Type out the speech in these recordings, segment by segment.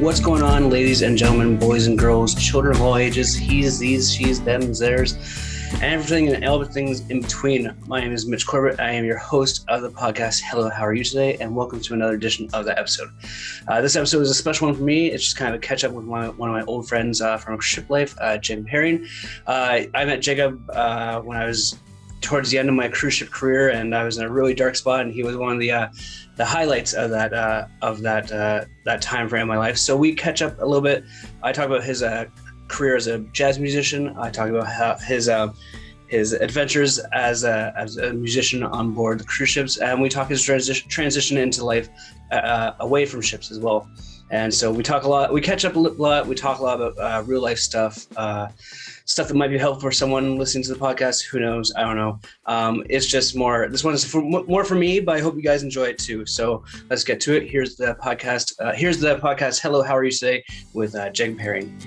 What's going on, ladies and gentlemen, boys and girls, children of all ages, he's, these, she's, them, theirs, and everything and all the things in between. My name is Mitch Corbett. I am your host of the podcast. Hello, how are you today? And welcome to another edition of the episode. This episode is a special one for me. It's just kind of a catch up with one of my old friends from ship life, Jacob Herring. I met Jacob when I was towards the end of my cruise ship career, and I was in a really dark spot, and he was one of the highlights of that time frame in my life. So we catch up a little bit. I talk about his career as a jazz musician. I talk about how his adventures as a musician on board the cruise ships, and we talk his transition into life away from ships as well. And so we talk a lot. We catch up a lot. We talk a lot about real life stuff. Stuff that might be helpful for someone listening to the podcast. Who knows? I don't know. It's just more, this one is more for me, but I hope you guys enjoy it too. So let's get to it. Here's the podcast. Hello, how are you today? With Jacob Herring.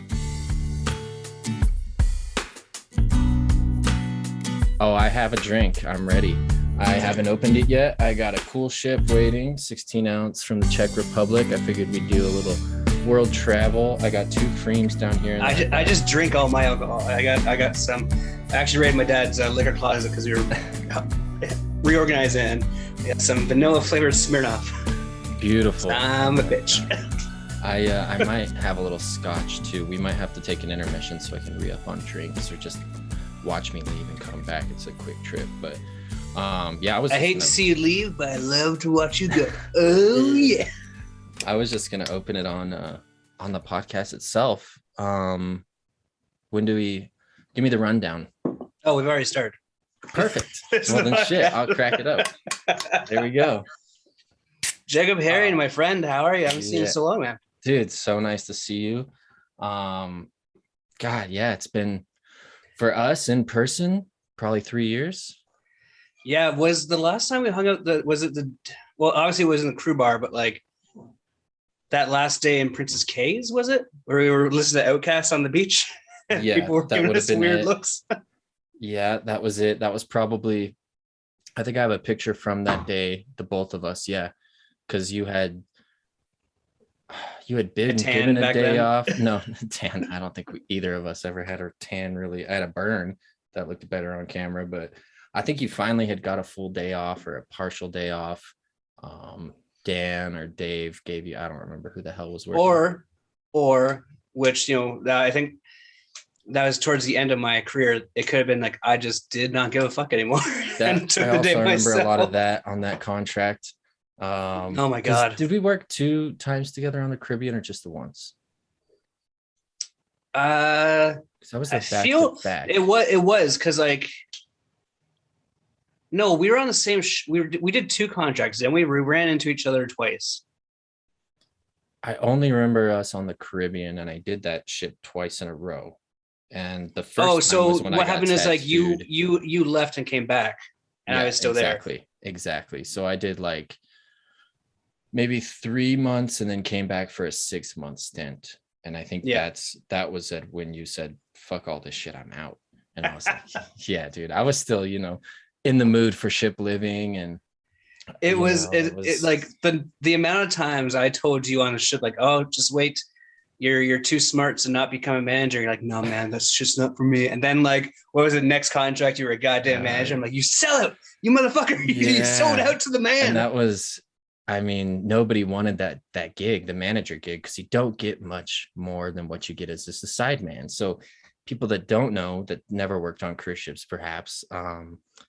Oh, I have a drink. I'm ready. I haven't opened it yet. I got a cool ship waiting, 16 ounce from the Czech Republic. I figured we'd do a little world travel. I got 2 creams down here. I just drink all my alcohol. I got some. I actually raided my dad's liquor closet because we were reorganizing, and we got some vanilla flavored Smirnoff. Beautiful. I'm a bitch. I might have a little scotch too. We might have to take an intermission so I can re-up on drinks, or just watch me leave and come back. It's a quick trip, but yeah, I hate to see you leave, but I love to watch you go. Oh yeah. I was just gonna open it on the podcast itself. When do we give me the rundown? Oh, we've already started. Perfect. Well then shit, I'll crack it up. There we go. Jacob Herring, my friend, how are you? I haven't seen you so long, man. Dude, so nice to see you. God, yeah, it's been for us in person probably 3 years. Yeah, was the last time we hung out well, obviously it was in the crew bar, but like that last day in Princess K's, was it? Where we were listening to Outkast on the beach? Yeah, people were giving us weird looks. Yeah, that was it. That was probably, I think I have a picture from that day, the both of us, yeah. Because you had been given a day off. No, tan. I don't think either of us ever had a tan really. I had a burn that looked better on camera, but I think you finally had got a full day off or a partial day off. Dan or Dave gave you, I don't remember who the hell was working. Or which, I think that was towards the end of my career. It could have been like, I just did not give a fuck anymore. I also remember a lot of that on that contract. Oh my God. Did we work 2 times together on the Caribbean or just the once? I was like back. It was because like, no, we were on the same. We did 2 contracts, and we ran into each other twice. I only remember us on the Caribbean, and I did that shit twice in a row. And the first time was when what happened is like you left and came back, and I was still there. Exactly. So I did like maybe 3 months, and then came back for a 6-month stint. And I think that was it when you said, "Fuck all this shit, I'm out." And I was like, "Yeah, dude." I was still, in the mood for ship living, and it was like the amount of times I told you on a ship, like, "Oh, just wait, you're too smart to not become a manager." You're like, "No, man, that's just not for me." And then like, what was it? Next contract, you were a goddamn manager. I'm like, "You sell it, you motherfucker! You sold out to the man." And that was, I mean, nobody wanted that gig, the manager gig, because you don't get much more than what you get as just a side man. So people that don't know, that never worked on cruise ships, perhaps,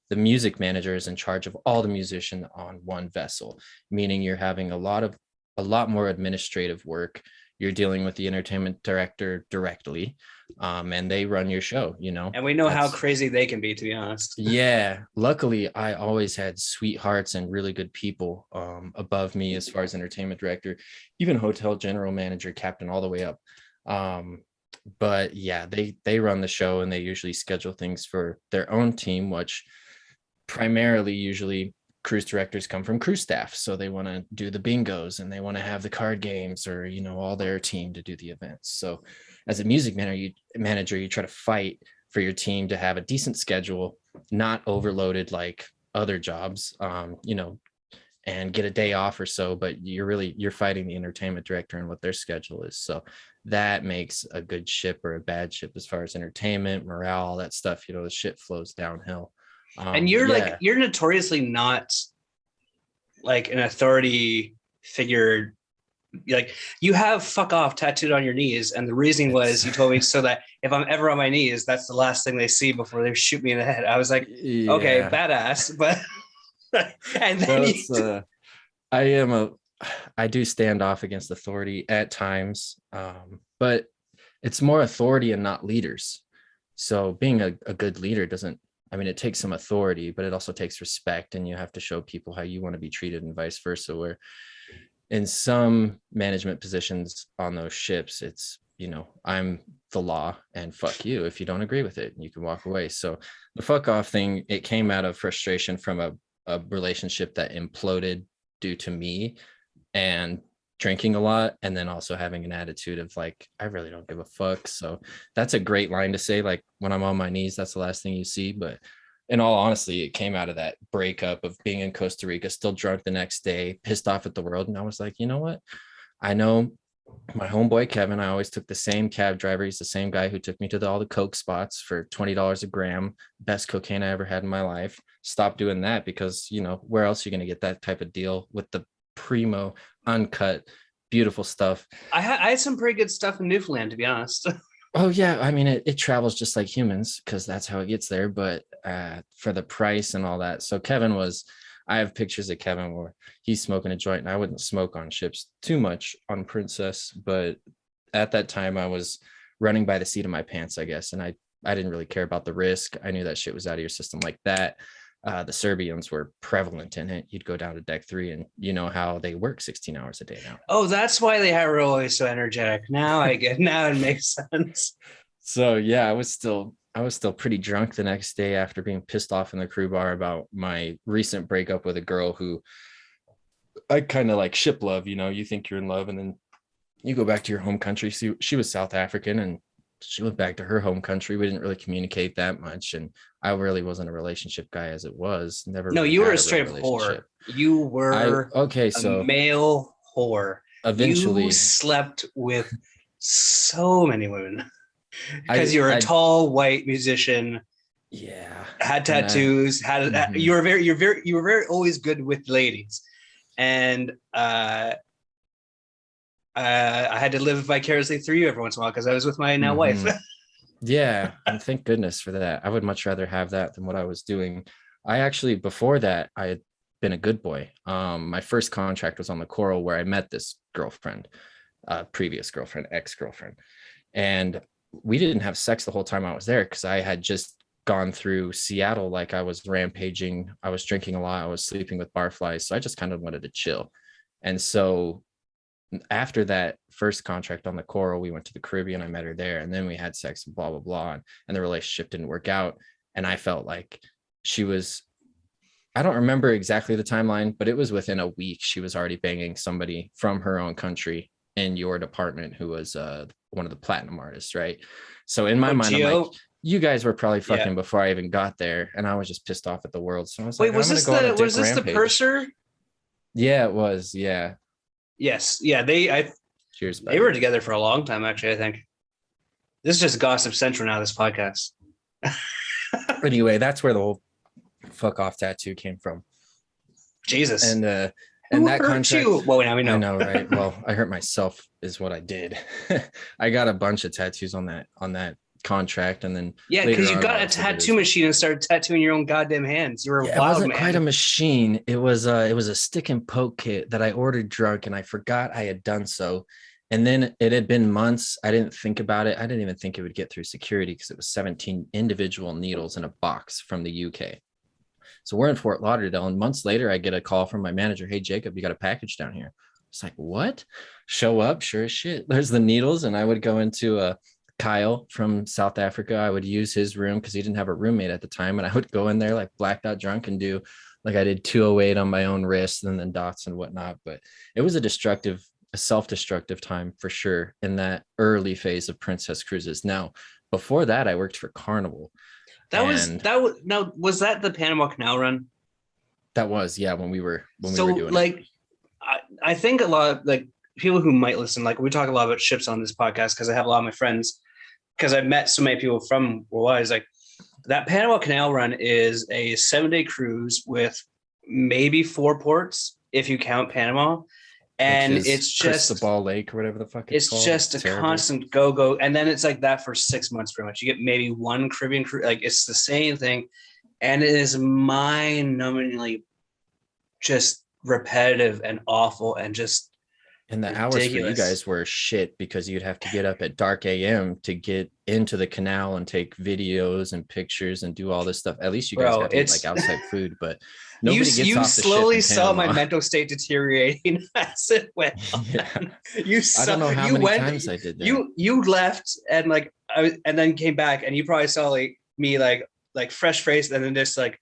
the music manager is in charge of all the musicians on one vessel, meaning you're having a lot more administrative work. You're dealing with the entertainment director directly, and they run your show, And we know how crazy they can be, to be honest. Yeah. Luckily, I always had sweethearts and really good people above me as far as entertainment director, even hotel general manager, captain, all the way up. But yeah, they run the show, and they usually schedule things for their own team, which primarily usually cruise directors come from cruise staff. So they want to do the bingos, and they want to have the card games, or, all their team to do the events. So as a music manager, you try to fight for your team to have a decent schedule, not overloaded like other jobs, and get a day off or so, but you're fighting the entertainment director and what their schedule is. So that makes a good ship or a bad ship as far as entertainment, morale, all that stuff. The shit flows downhill. And you're notoriously not like an authority figure. Like, you have "fuck off" tattooed on your knees, and the reasoning was, you told me, so that if I'm ever on my knees, that's the last thing they see before they shoot me in the head. I was like, okay, badass. But and then I do stand off against authority at times, but it's more authority and not leaders. So being a good leader it takes some authority, but it also takes respect, and you have to show people how you want to be treated and vice versa. Where in some management positions on those ships, it's, I'm the law and fuck you if you don't agree with it, and you can walk away. So the fuck off thing, it came out of frustration from a relationship that imploded due to me and drinking a lot, and then also having an attitude of like, I really don't give a fuck. So that's a great line to say, like, when I'm on my knees, that's the last thing you see. But in all honesty, it came out of that breakup of being in Costa Rica, still drunk the next day, pissed off at the world. And I was like, you know what? I know my homeboy Kevin, I always took the same cab driver. He's the same guy who took me to all the coke spots for $20 a gram, best cocaine I ever had in my life. Stop doing that, because where else are you going to get that type of deal with the primo, uncut, beautiful stuff? I had some pretty good stuff in Newfoundland, to be honest. Oh yeah, it travels just like humans, because that's how it gets there, but for the price and all that. So I have pictures of Kevin where he's smoking a joint, and I wouldn't smoke on ships too much on Princess, but at that time I was running by the seat of my pants, I guess, and I didn't really care about the risk. I knew that shit was out of your system like that. The Serbians were prevalent in it. You'd go down to deck 3, and you know how they work 16 hours a day now. Oh, that's why they were always so energetic. Now it makes sense. So yeah, I was still pretty drunk the next day after being pissed off in the crew bar about my recent breakup with a girl who I kind of like ship love. You think you're in love, and then you go back to your home country. She was South African, and she went back to her home country. We didn't really communicate that much, and I really wasn't a relationship guy as it was. Never. No, really you were a straight up whore. You were a male whore. Eventually, you slept with so many women because you were a tall white musician. Yeah, had tattoos. You were very always good with ladies, and I had to live vicariously through you every once in a while because I was with my now wife. Yeah, and thank goodness for that. I would much rather have that than what I was doing. I actually, before that, I had been a good boy. My first contract was on the Coral, where I met this girlfriend, previous girlfriend, ex-girlfriend, and we didn't have sex the whole time I was there, because I had just gone through Seattle. Like, I was rampaging, I was drinking a lot, I was sleeping with barflies, so I just kind of wanted to chill. And so after that first contract on the Coral, we went to the Caribbean. I met her there, and then we had sex and blah blah blah, and the relationship didn't work out. And I felt like she was, I don't remember exactly the timeline, but it was within a week she was already banging somebody from her own country in your department who was one of the platinum artists, right? So in my mind, I'm like, you guys were probably fucking before I even got there, and I was just pissed off at the world. So I was like, was this the purser? Yeah, it was. Yeah. Yes. Yeah. Cheers. They were together for a long time, actually. I think this is just Gossip Central now. This podcast. Anyway, that's where the whole fuck off tattoo came from. Jesus. And that contract. You? Well, now we know. I know, right? Well, I hurt myself is what I did. I got a bunch of tattoos on that contract, and then because you got a tattoo machine and started tattooing your own goddamn hands. You were a wild man. It wasn't quite a machine. It was a stick and poke kit that I ordered drunk, and I forgot I had done so. And then it had been months. I didn't think about it. I didn't even think it would get through security, because it was 17 individual needles in a box from the UK. So we're in Fort Lauderdale, and months later, I get a call from my manager. Hey, Jacob, you got a package down here. It's like, what? Show up, sure as shit. There's the needles, and I would go into Kyle from South Africa. I would use his room because he didn't have a roommate at the time, and I would go in there like blacked out drunk and do like I did 208 on my own wrist and then dots and whatnot. But it was a self-destructive time for sure in that early phase of Princess Cruises. Now, before that, I worked for Carnival. Was that the Panama Canal run? That was, yeah, when we were So doing it. like, I think a lot of like people who might listen, like we talk a lot about ships on this podcast because I have a lot of my friends, because I've met so many people from Hawaii. Like that Panama Canal run is a 7-day cruise with maybe 4 ports if you count Panama, Which and is Cristobal Lake or whatever the fuck it's called. it's a terrible. constant go, and then it's like that for 6 months pretty much. You get maybe one Caribbean cruise, like it's the same thing, and it is mind-numbingly just repetitive and awful and just And the hours for you ridiculous. guys were shit because you'd have to get up at dark AM to get into the canal and take videos and pictures and do all this stuff. At least you guys Bro, got to eat it's like outside food, but you nobody gets off the ship slowly in saw my Panama. mental state deteriorating as it went on. Yeah. You I don't know how you many went, times I did that. you left and like and then came back and you probably saw like me like fresh faced and then just like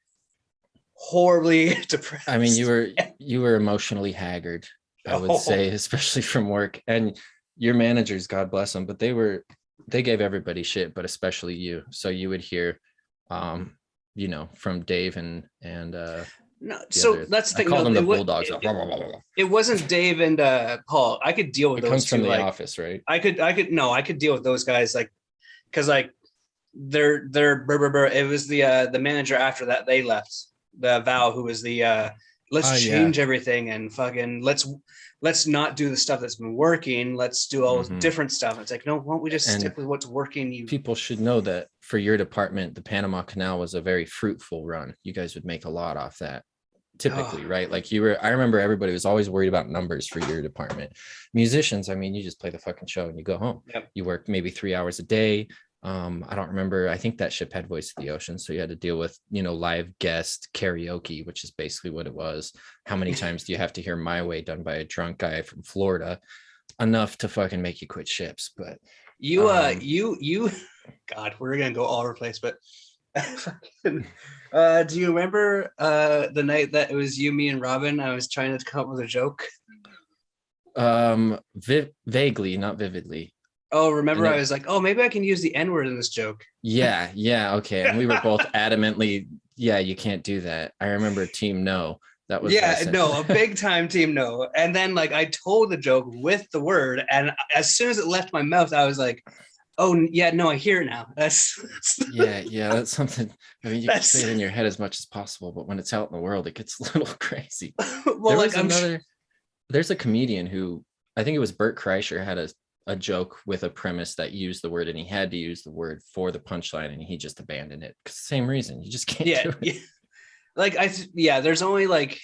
horribly depressed. I mean, you were emotionally haggard, I would say, especially from work. And your managers, God bless them, but they gave everybody shit, but especially you. So you would hear, you know, from Dave and no, so that's the I thing. call No, them the bulldogs. it wasn't Dave and Paul. I could deal with It those comes two. from the Like office, right? I could deal with those guys like because like they're it was the manager after that they left, the Val, who was the let's change everything and fucking let's not do the stuff that's been working, let's do all different stuff. It's like, no, why don't we just stick with what's working? People should know that for your department, the Panama Canal was a very fruitful run. You guys would make a lot off that typically, right? Like I remember everybody was always worried about numbers for your department. Musicians, I mean, you just play the fucking show and you go home. Yep. You work maybe 3 hours a day. I don't remember. I think that ship had Voice of the Ocean, so you had to deal with, you know, live guest karaoke, which is basically what it was. How many times do you have to hear My Way done by a drunk guy from Florida? Enough to fucking make you quit ships. But you God, we're gonna go all over the place, but do you remember the night that it was you, me, and Robin? I was trying to come up with a joke. Vaguely, not vividly. Oh, remember I was like, oh, maybe I can use the N-word in this joke. Yeah, okay. And we were both adamantly, yeah, you can't do that. I remember Team No. That was a big time Team No. And then like I told the joke with the word, and as soon as it left my mouth, I was like, oh yeah, no, I hear it now. That's that's something. I mean, you can say it in your head as much as possible, but when it's out in the world, it gets a little crazy. Well, there's a comedian who, I think it was Bert Kreischer, had a joke with a premise that used the word, and he had to use the word for the punchline, and he just abandoned it because same reason, you just can't do it. Yeah. Like there's only like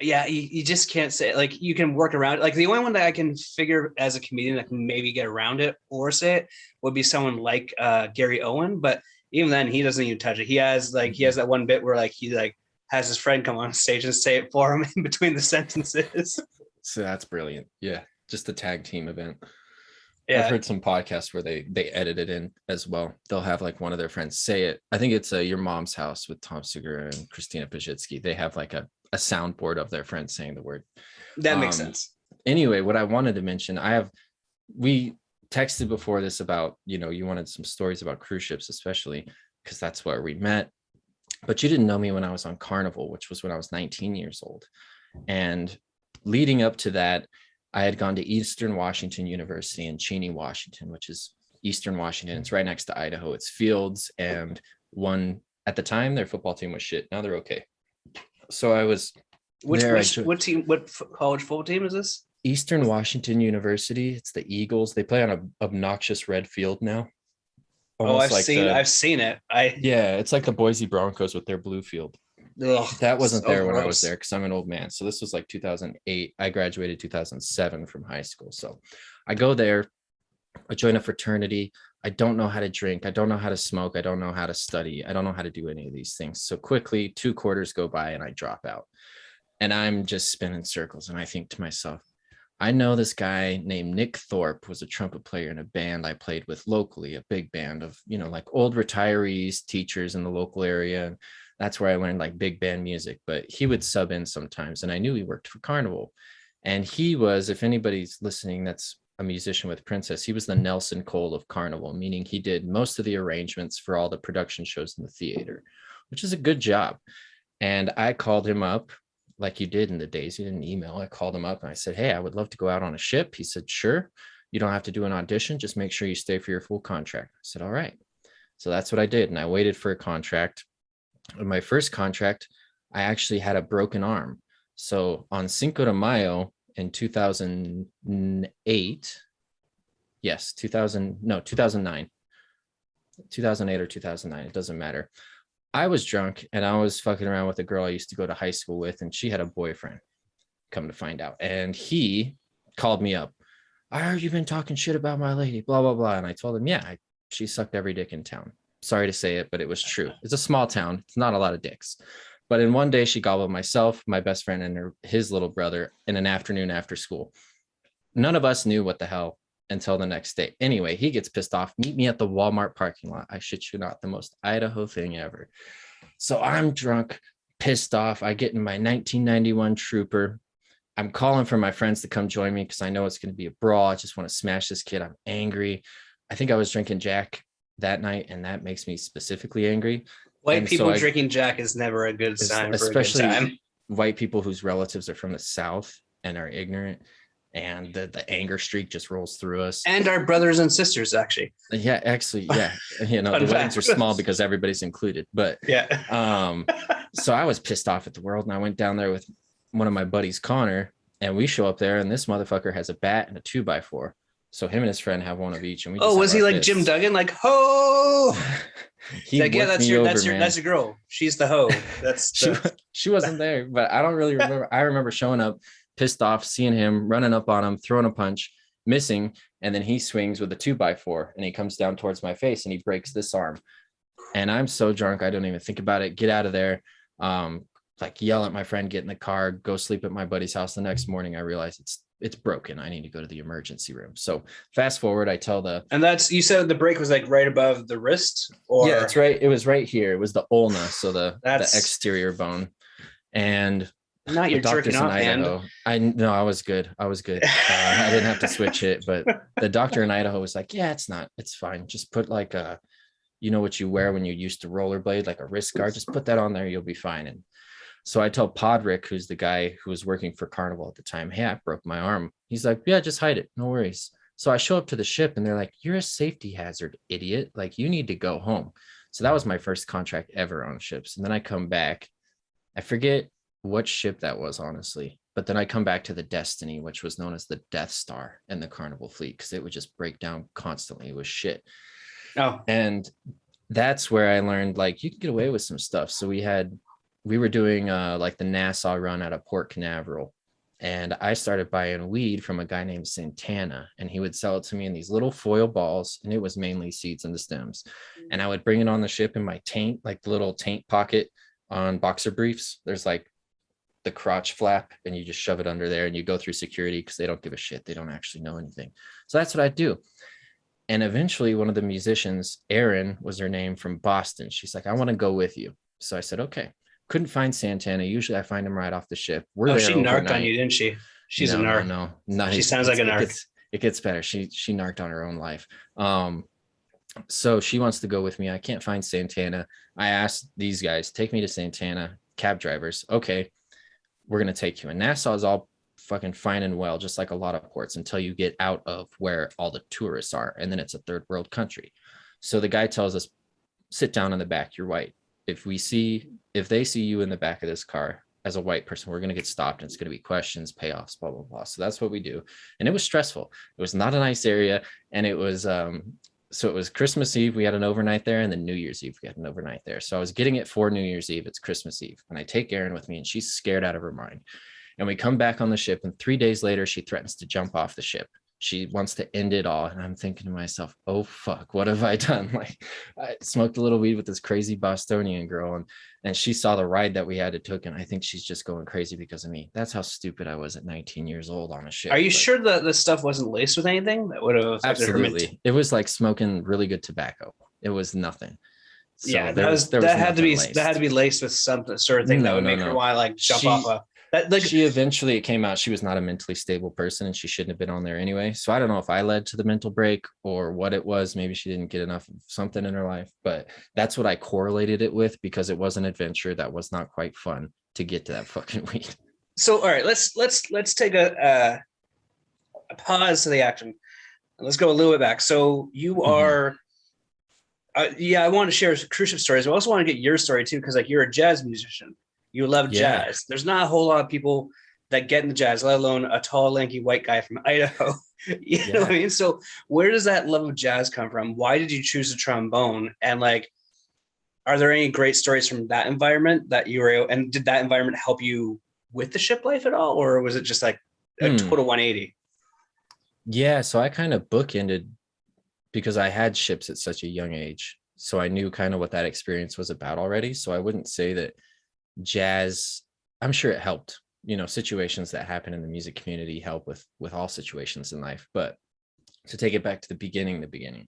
you just can't say it. Like you can work around it. Like the only one that I can figure as a comedian that can maybe get around it or say it would be someone like Gary Owen, but even then he doesn't even touch it. He has that one bit where like he like has his friend come on stage and say it for him in between the sentences. So that's brilliant. Yeah, just a tag team event. Yeah. I've heard some podcasts where they edit it in as well. They'll have like one of their friends say it. I think it's Your Mom's House with Tom Segura and Christina Pajitsky. They have like a soundboard of their friends saying the word. That makes sense. Anyway, what I wanted to mention, we texted before this about, you know, you wanted some stories about cruise ships, especially because that's where we met. But you didn't know me when I was on Carnival, which was when I was 19 years old. And leading up to that, I had gone to Eastern Washington University in Cheney, Washington, which is Eastern Washington. It's right next to Idaho. It's fields, and at the time, their football team was shit. Now they're okay. So I was what college football team is this? Eastern Washington University. It's the Eagles. They play on an obnoxious red field now. Almost I've seen it. It's like the Boise Broncos with their blue field. Ugh, that wasn't there when gross. I was there because I'm an old man. So this was like 2008. I graduated 2007 from high school. So I go there, I join a fraternity. I don't know how to drink. I don't know how to smoke. I don't know how to study. I don't know how to do any of these things. So quickly, 2 quarters go by and I drop out. And I'm just spinning circles. And I think to myself, I know this guy named Nick Thorpe was a trumpet player in a band I played with locally, a big band of, you know, like old retirees, teachers in the local area. And that's where I learned like big band music, but he would sub in sometimes. And I knew he worked for Carnival. And he was, if anybody's listening, that's a musician with Princess, he was the Nelson Cole of Carnival, meaning he did most of the arrangements for all the production shows in the theater, which is a good job. And I called him up like you did in the days. You didn't email. I called him up and I said, hey, I would love to go out on a ship. He said, sure. You don't have to do an audition. Just make sure you stay for your full contract. I said, all right. So that's what I did. And I waited for a contract. In my first contract, I actually had a broken arm. So on Cinco de Mayo in 2008, yes, 2009, 2008 or 2009, it doesn't matter. I was drunk and I was fucking around with a girl I used to go to high school with, and she had a boyfriend, come to find out. And he called me up. I heard you've been talking shit about my lady, blah, blah, blah. And I told him, yeah, she sucked every dick in town. Sorry to say it, but it was true. It's a small town. It's not a lot of dicks. But in one day, she gobbled myself, my best friend, and his little brother in an afternoon after school. None of us knew what the hell until the next day. Anyway, he gets pissed off. Meet me at the Walmart parking lot. I shit you not, the most Idaho thing ever. So I'm drunk, pissed off. I get in my 1991 Trooper. I'm calling for my friends to come join me because I know it's going to be a brawl. I just want to smash this kid. I'm angry. I think I was drinking Jack that night, and that makes me specifically angry. White people drinking Jack is never a good sign, especially for a good time. White people whose relatives are from the South and are ignorant, and the anger streak just rolls through us. And our brothers and sisters, actually. Yeah, actually, yeah. You know, the weddings are small because everybody's included. But yeah. So I was pissed off at the world, and I went down there with one of my buddies, Connor, and we show up there, and this motherfucker has a bat and a 2x4. So him and his friend have one of each. And we was he like fists. Jim Duggan? Like, ho! Like, yeah, that's your girl. She's the hoe. She wasn't there, but I don't really remember. I remember showing up, pissed off, seeing him, running up on him, throwing a punch, missing, and then he swings with a 2x4, and he comes down towards my face, and he breaks this arm. And I'm so drunk, I don't even think about it. Get out of there. Like yell at my friend, get in the car, go sleep at my buddy's house. The next morning, I realize it's broken. I need to go to the emergency room. So fast forward, I tell and that's, you said the break was like right above the wrist, or yeah, that's right. It was right here. It was the ulna, so the exterior bone. And not your jerking off hand. I was good. I didn't have to switch it, but the doctor in Idaho was like, yeah, it's fine. Just put like you know what you wear when you used to rollerblade, like a wrist guard. Just put that on there. You'll be fine. And so I tell Podrick, who's the guy who was working for Carnival at the time, hey, I broke my arm. He's like, yeah, just hide it. No worries. So I show up to the ship and they're like, you're a safety hazard, idiot. Like, you need to go home. So that was my first contract ever on ships. And then I come back. I forget what ship that was, honestly. But then I come back to the Destiny, which was known as the Death Star in the Carnival fleet, because it would just break down constantly. It was shit. Oh. And that's where I learned, like, you can get away with some stuff. So we were doing like the Nassau run out of Port Canaveral, and I started buying weed from a guy named Santana, and he would sell it to me in these little foil balls, and it was mainly seeds and the stems. And I would bring it on the ship in my taint, like the little taint pocket on boxer briefs. There's like the crotch flap, and you just shove it under there, and you go through security because they don't give a shit. They don't actually know anything. So that's what I do. And eventually one of the musicians, Erin was her name, from Boston, she's like, I want to go with you. So I said, okay. Couldn't find Santana. Usually I find him right off the ship. She narked on you, didn't she? She's a narc. No. She sounds like a narc. It gets better. She narked on her own life. So she wants to go with me. I can't find Santana. I asked these guys, take me to Santana, cab drivers. Okay, we're going to take you. And Nassau is all fucking fine and well, just like a lot of ports, until you get out of where all the tourists are. And then it's a third world country. So the guy tells us, sit down in the back. You're white. If they see you in the back of this car as a white person, we're going to get stopped, and it's going to be questions, payoffs, blah, blah, blah. So that's what we do. And it was stressful. It was not a nice area. And it was, so it was Christmas Eve. We had an overnight there, and then New Year's Eve, we had an overnight there. So I was getting it for New Year's Eve. It's Christmas Eve. And I take Erin with me, and she's scared out of her mind. And we come back on the ship, and 3 days later, she threatens to jump off the ship. She wants to end it all. And I'm thinking to myself, oh, fuck, what have I done? Like, I smoked a little weed with this crazy Bostonian girl, and she saw the ride that we had to took. And I think she's just going crazy because of me. That's how stupid I was at 19 years old on a ship. Are you sure that the stuff wasn't laced with anything that would have affected her? Absolutely. It was like smoking really good tobacco. It was nothing. So yeah, that had to be laced with some sort of thing that would make her want to like jump off a That like She eventually, it came out she was not a mentally stable person and she shouldn't have been on there anyway. So I don't know if I led to the mental break or what it was. Maybe she didn't get enough of something in her life, but that's what I correlated it with, because it was an adventure that was not quite fun to get to that fucking weed. so. All right, let's take a pause to the action. And let's go a little bit back. So you are, yeah. I want to share cruise ship stories. I also want to get your story too, because like you're a jazz musician. You love Yeah. jazz. There's not a whole lot of people that get into jazz, let alone a tall, lanky white guy from Idaho. You know what I Yeah. mean? So where does that love of jazz come from? Why did you choose the trombone? And like, are there any great stories from that environment that you were able, and did that environment help you with the ship life at all? Or was it just like a Hmm. total 180? Yeah. So I kind of bookended because I had ships at such a young age. So I knew kind of what that experience was about already. So I wouldn't say that jazz, I'm sure it helped. Situations that happen in the music community help with all situations in life. But to take it back to the beginning,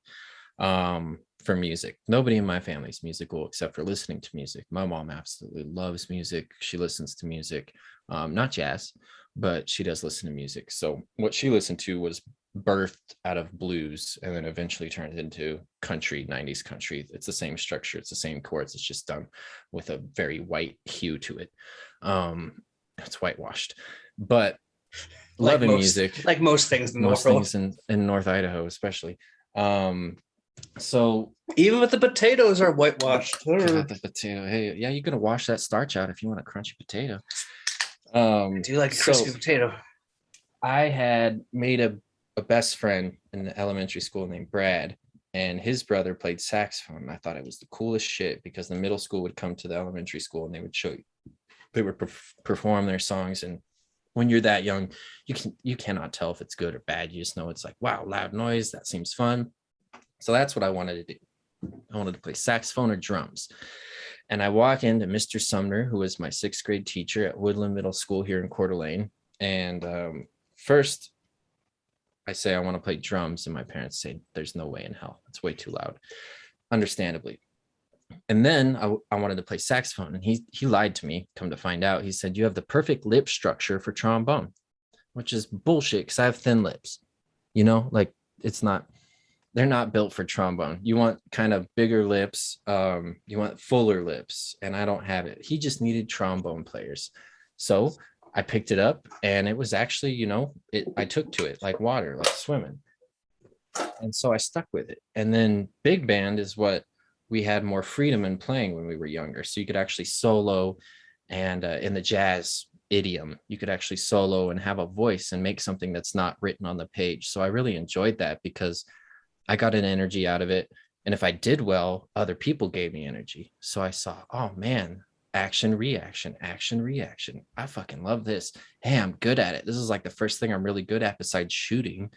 for music, nobody in my family is musical except for listening to music. My mom absolutely loves music. She listens to music, not jazz, but she does listen to music. So what she listened to was birthed out of blues and then eventually turned into country, 90s country. It's the same structure, it's the same chords, it's just done with a very white hue to it. It's whitewashed, but loving music, like most things in the most world. things in North Idaho especially. So Even with the potatoes are whitewashed. God, the potato. Hey, yeah, you're gonna wash that starch out if you want a crunchy potato. I do like a So crispy potato. I had made a best friend in the elementary school named Brad, and his brother played saxophone. I thought it was the coolest shit because the middle school would come to the elementary school and they would show you, they would perform their songs. And when you're that young, you cannot tell if it's good or bad. You just know it's like, wow, loud noise, that seems fun. So that's what I wanted to do. I wanted to play saxophone or drums. And I walk into Mr. Sumner, who was my sixth grade teacher at Woodland Middle School here in Coeur d'Alene. And first, I say I want to play drums, and my parents say, there's no way in hell. It's way too loud, understandably. And then I wanted to play saxophone, and he lied to me. Come to find out, he said, you have the perfect lip structure for trombone, which is bullshit because I have thin lips. Like it's not, they're not built for trombone. You want kind of bigger lips. You want fuller lips, and I don't have it. He just needed trombone players. So I picked it up, and it was actually, I took to it like water, like swimming. And so I stuck with it. And then big band is what we had more freedom in playing when we were younger. So you could actually solo, and in the jazz idiom, you could actually solo and have a voice and make something that's not written on the page. So I really enjoyed that because I got an energy out of it. And if I did well, other people gave me energy. So I saw, oh man, action, reaction, action, reaction. I fucking love this. Hey, I'm good at it. This is like the first thing I'm really good at besides shooting,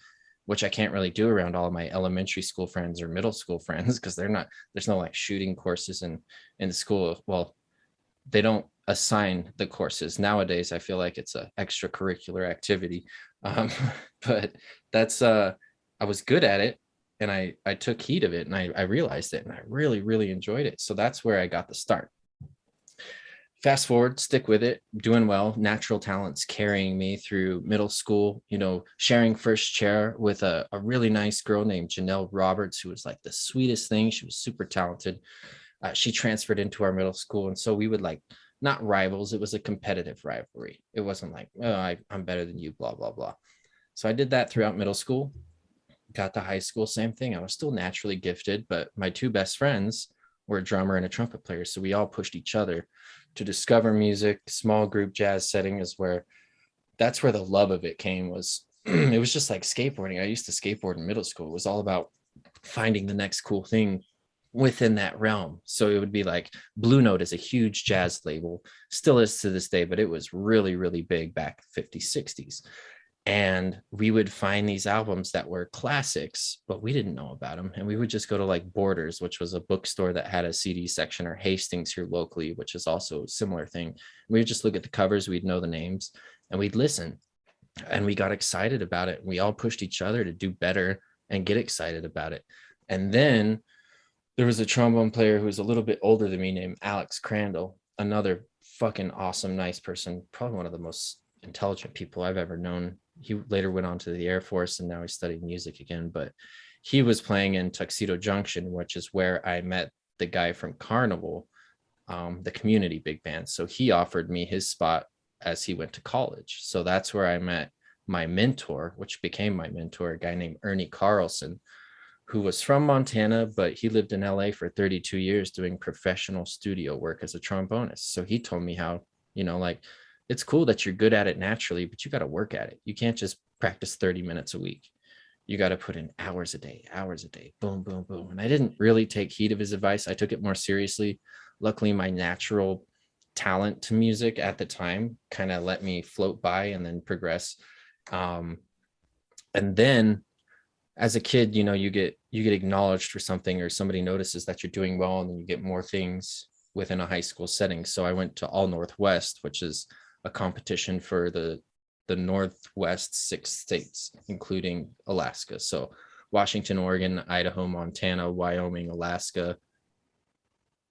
which I can't really do around all of my elementary school friends or middle school friends because there's no like shooting courses in the school. Well, they don't assign the courses nowadays. I feel like it's a extracurricular activity. But that's I was good at it, and I took heed of it, and I realized it, and I really, really enjoyed it. So that's where I got the start. Fast forward, stick with it, doing well, natural talents carrying me through middle school, sharing first chair with a really nice girl named Janelle Roberts, who was like the sweetest thing. She was super talented. She transferred into our middle school. And so we would like, not rivals, it was a competitive rivalry. It wasn't like, oh, I'm better than you, blah, blah, blah. So I did that throughout middle school. Got to high school, same thing. I was still naturally gifted, but my two best friends were a drummer and a trumpet player. So we all pushed each other to discover music. Small group jazz setting is that's where the love of it came. Was it was just like skateboarding. I used to skateboard in middle school. It was all about finding the next cool thing within that realm. So it would be like Blue Note is a huge jazz label, still is to this day, but it was really, really big back 50s, 60s. And we would find these albums that were classics, but we didn't know about them. And we would just go to like Borders, which was a bookstore that had a CD section, or Hastings here locally, which is also a similar thing. We would just look at the covers, we'd know the names, and we'd listen. And we got excited about it. We all pushed each other to do better and get excited about it. And then there was a trombone player who was a little bit older than me named Alex Crandall, another fucking awesome, nice person, probably one of the most intelligent people I've ever known. He later went on to the Air Force and now he's studying music again, but he was playing in Tuxedo Junction, which is where I met the guy from Carnival, the community big band. So he offered me his spot as he went to college. So that's where I met my mentor, which became my mentor, a guy named Ernie Carlson, who was from Montana, but he lived in LA for 32 years doing professional studio work as a trombonist. So he told me how, like, it's cool that you're good at it naturally, but you got to work at it. You can't just practice 30 minutes a week. You got to put in hours a day, boom, boom, boom. And I didn't really take heed of his advice. I took it more seriously. Luckily, my natural talent to music at the time kind of let me float by and then progress. And then as a kid, you get acknowledged for something, or somebody notices that you're doing well, and then you get more things within a high school setting. So I went to All Northwest, which is a competition for the Northwest 6 states, including Alaska. So Washington, Oregon, Idaho, Montana, Wyoming, Alaska.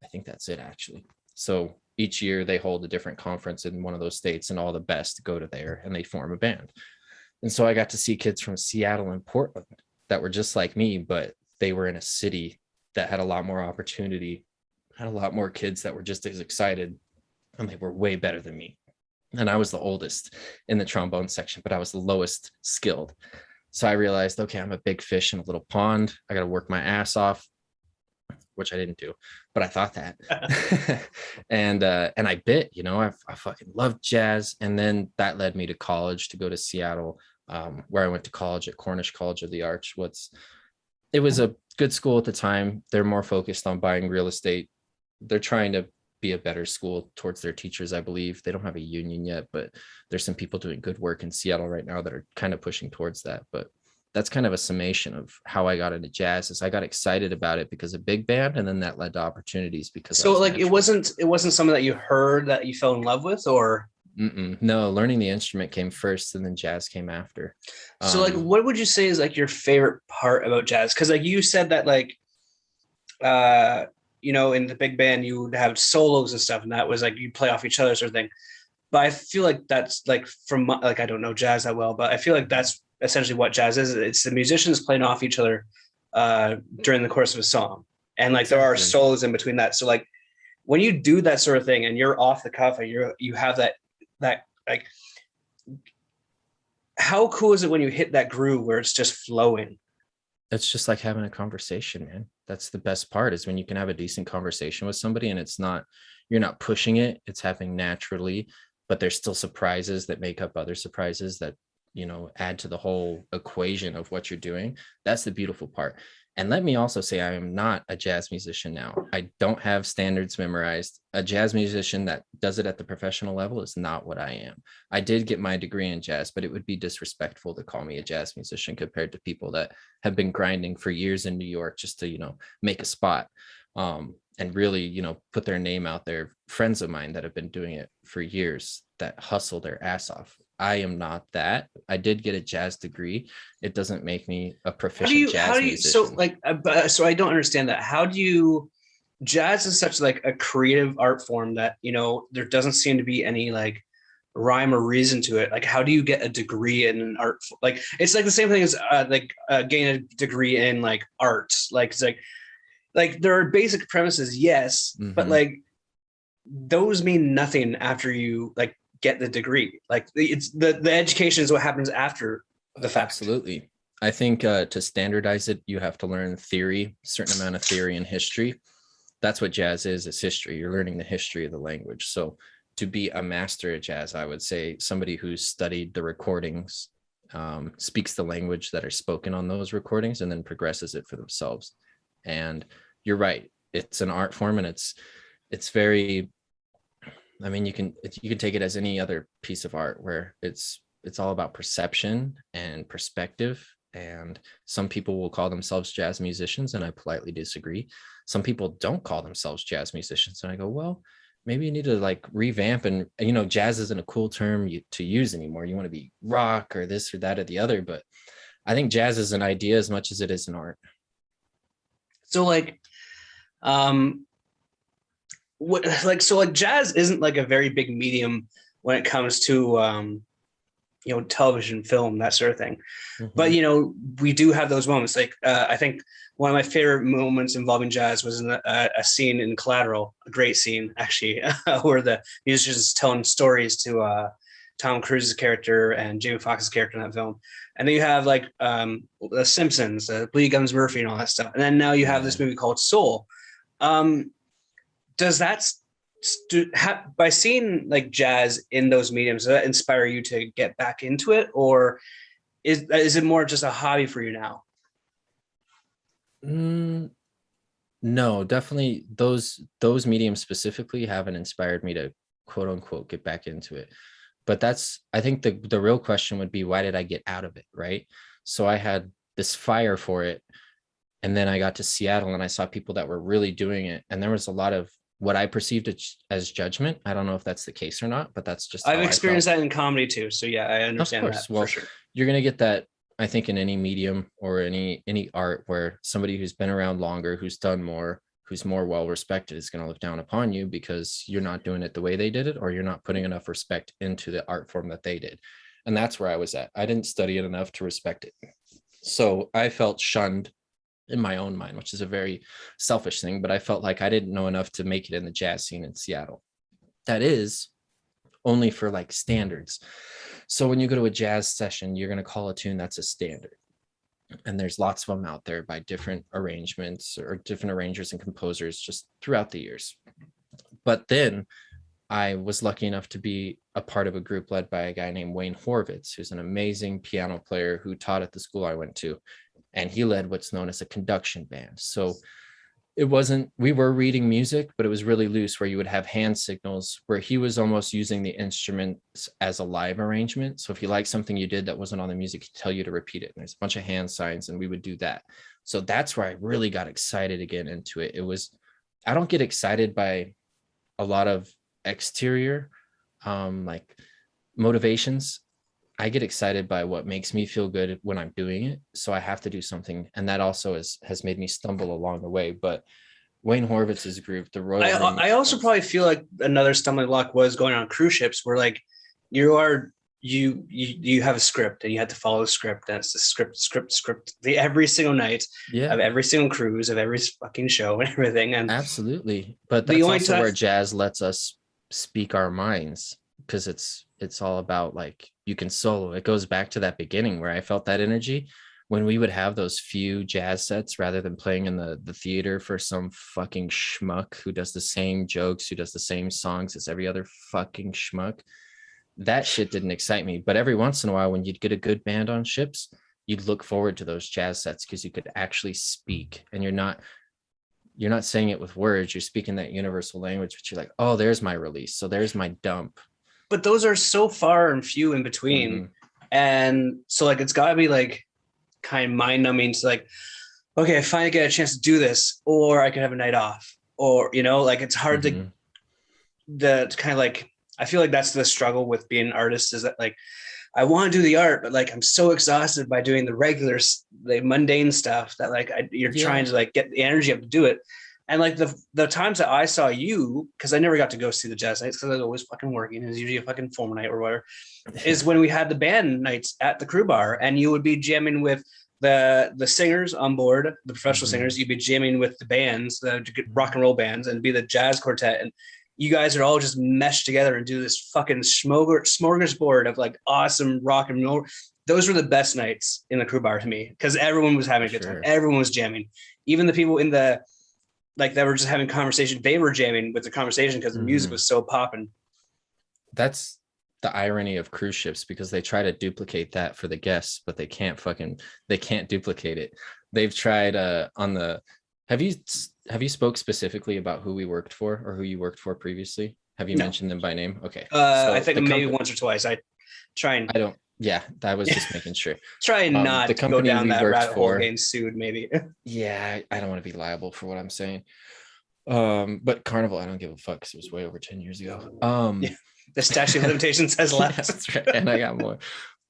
I think that's it, actually. So each year they hold a different conference in one of those states, and all the best go to there and they form a band. And so I got to see kids from Seattle and Portland that were just like me, but they were in a city that had a lot more opportunity, had a lot more kids that were just as excited, and they were way better than me. And I was the oldest in the trombone section, but I was the lowest skilled. So I realized, okay, I'm a big fish in a little pond. I got to work my ass off, which I didn't do, but I thought that. and I bit, I fucking loved jazz. And then that led me to college, to go to Seattle, where I went to college at Cornish College of the Arts. It was a good school at the time. They're more focused on buying real estate. They're trying to be a better school towards their teachers, I believe. They don't have a union yet, but there's some people doing good work in Seattle right now that are kind of pushing towards that. But that's kind of a summation of how I got into jazz. Is I got excited about it because of big band, and then that led to opportunities because it wasn't something that you heard that you fell in love with, or no, learning the instrument came first and then jazz came after. So what would you say is like your favorite part about jazz? Because like you said that in the big band you would have solos and stuff, and that was like you play off each other sort of thing. But I feel like that's like I don't know jazz that well, but I feel like that's essentially what jazz is. It's the musicians playing off each other during the course of a song, and like there are solos in between that. So like when you do that sort of thing and you're off the cuff and you have that like, how cool is it when you hit that groove where it's just flowing? It's just like having a conversation, man. That's the best part, is when you can have a decent conversation with somebody and you're not pushing it, it's happening naturally, but there's still surprises that make up other surprises that, add to the whole equation of what you're doing. That's the beautiful part. And let me also say, I am not a jazz musician now. I don't have standards memorized. A jazz musician that does it at the professional level is not what I am. I did get my degree in jazz, but it would be disrespectful to call me a jazz musician compared to people that have been grinding for years in New York just to, make a spot, and really, put their name out there. Friends of mine that have been doing it for years that hustle their ass off. I am not that. I did get a jazz degree. It doesn't make me a proficient jazz musician. So I don't understand that. How do you? Jazz is such like a creative art form that there doesn't seem to be any like rhyme or reason to it. Like, how do you get a degree in an art? Like, it's like the same thing as gain a degree in like art. Like, it's like there are basic premises, yes, but like those mean nothing after you like get the degree. Like it's the education is what happens after the fact. Absolutely. I think to standardize it, you have to learn theory, a certain amount of theory and history. That's what jazz is. It's history. You're learning the history of the language. So to be a master at jazz, I would say somebody who's studied the recordings, speaks the language that are spoken on those recordings, and then progresses it for themselves. And you're right. It's an art form, and it's very, I mean, you can take it as any other piece of art where it's all about perception and perspective. And some people will call themselves jazz musicians, and I politely disagree. Some people don't call themselves jazz musicians, and I go, well, maybe you need to like revamp. And jazz isn't a cool term to use anymore. You want to be rock or this or that or the other, but I think jazz is an idea as much as it is an art. So like, what like so like jazz isn't like a very big medium when it comes to television, film, that sort of thing. But Mhm. we do have those moments. Like I think one of my favorite moments involving jazz was in a scene in Collateral, a great scene actually, where the musicians telling stories to Tom Cruise's character and Jamie Foxx's character in that film. And then you have like The Simpsons, Lee Guns Murphy, and all that stuff. And then now you have Yeah. this movie called Soul. Um, does that by seeing like jazz in those mediums, does that inspire you to get back into it, or is it more just a hobby for you now? Mm, no, definitely those mediums specifically haven't inspired me to quote unquote get back into it. But that's, I think the real question would be, why did I get out of it, right? So I had this fire for it, and then I got to Seattle and I saw people that were really doing it, and there was a lot of what I perceived as judgment. I don't know if that's the case or not, but that's just I've how I felt. experienced that in comedy too, so yeah, I Of understand that course. for Well, sure. you're going to get that, I think, in any medium or any art, where somebody who's been around longer, who's done more, who's more well respected, is going to look down upon you because you're not doing it the way they did it, or you're not putting enough respect into the art form that they did. And that's where I was at. I didn't study it enough to respect it. So I felt shunned in my own mind, which is a very selfish thing, but I felt like I didn't know enough to make it in the jazz scene in Seattle. That is only for like standards. So when you go to a jazz session, you're going to call a tune that's a standard. And there's lots of them out there by different arrangements or different arrangers and composers just throughout the years. But then I was lucky enough to be a part of a group led by a guy named Wayne Horvitz, who's an amazing piano player who taught at the school I went to. And he led what's known as a conduction band. So it wasn't, we were reading music, but it was really loose, where you would have hand signals, where he was almost using the instruments as a live arrangement. So if you like something you did that wasn't on the music, he'd tell you to repeat it. And there's a bunch of hand signs, and we would do that. So that's where I really got excited again into it. It was, I don't get excited by a lot of exterior like motivations. I get excited by what makes me feel good when I'm doing it. So I have to do something. And that also has made me stumble along the way. But Wayne Horvitz's group, the Royal Ring. I also probably feel like another stumbling block was going on cruise ships, where like you are you have a script and you have to follow the script, and it's the script every single night Yeah, of every single cruise of every fucking show and everything. And absolutely. But the that's only also time where jazz lets us speak our minds, because it's all about, like, you can solo. It goes back to that beginning where I felt that energy when we would have those few jazz sets, rather than playing in the theater for some fucking schmuck who does the same jokes, who does the same songs as every other fucking schmuck. That shit didn't excite me. But every once in a while, when you'd get a good band on ships, you'd look forward to those jazz sets, because you could actually speak, and you're not saying it with words, you're speaking that universal language, but you're like, oh, there's my release, so there's my dump. but those are so far and few in between. Mm-hmm. And so like it's gotta be like kind of mind numbing to like, okay, I finally get a chance to do this, or I could have a night off. Or, like it's hard Mm-hmm. to kind of like, I feel like that's the struggle with being an artist, is that like I want to do the art, but like I'm so exhausted by doing the regular, the mundane stuff, that like you're trying Yeah. to like get the energy up to do it. And like the times that I saw you, because I never got to go see the jazz nights because I was always fucking working. It was usually a fucking formal night or whatever. Is Yeah. when we had the band nights at the crew bar, and you would be jamming with the singers on board, the professional Mm-hmm. singers. You'd be jamming with the bands, the rock and roll bands, and be the jazz quartet. And you guys are all just meshed together and do this fucking smorgasbord of like awesome rock and roll. Those were the best nights in the crew bar to me, because everyone was having For a good time. sure. Everyone was jamming. Even the people in the like that were just having conversation, they were jamming with the conversation because the music Mm-hmm. was so popping. That's the irony of cruise ships, because they try to duplicate that for the guests, but they can't duplicate it. They've tried on the have you spoke specifically about who we worked for, or who you worked for previously? Have you No, mentioned them by name? Okay. I So think the maybe company, once or twice. I try and I don't, yeah, I was just making sure. try and The not go company down we that worked rabbit hole of for, getting sued. Maybe. yeah, I don't want to be liable for what I'm saying. But Carnival, I don't give a fuck, because it was way over 10 years ago. Yeah, the statute of limitations has Yeah, left. that's right. And I got more.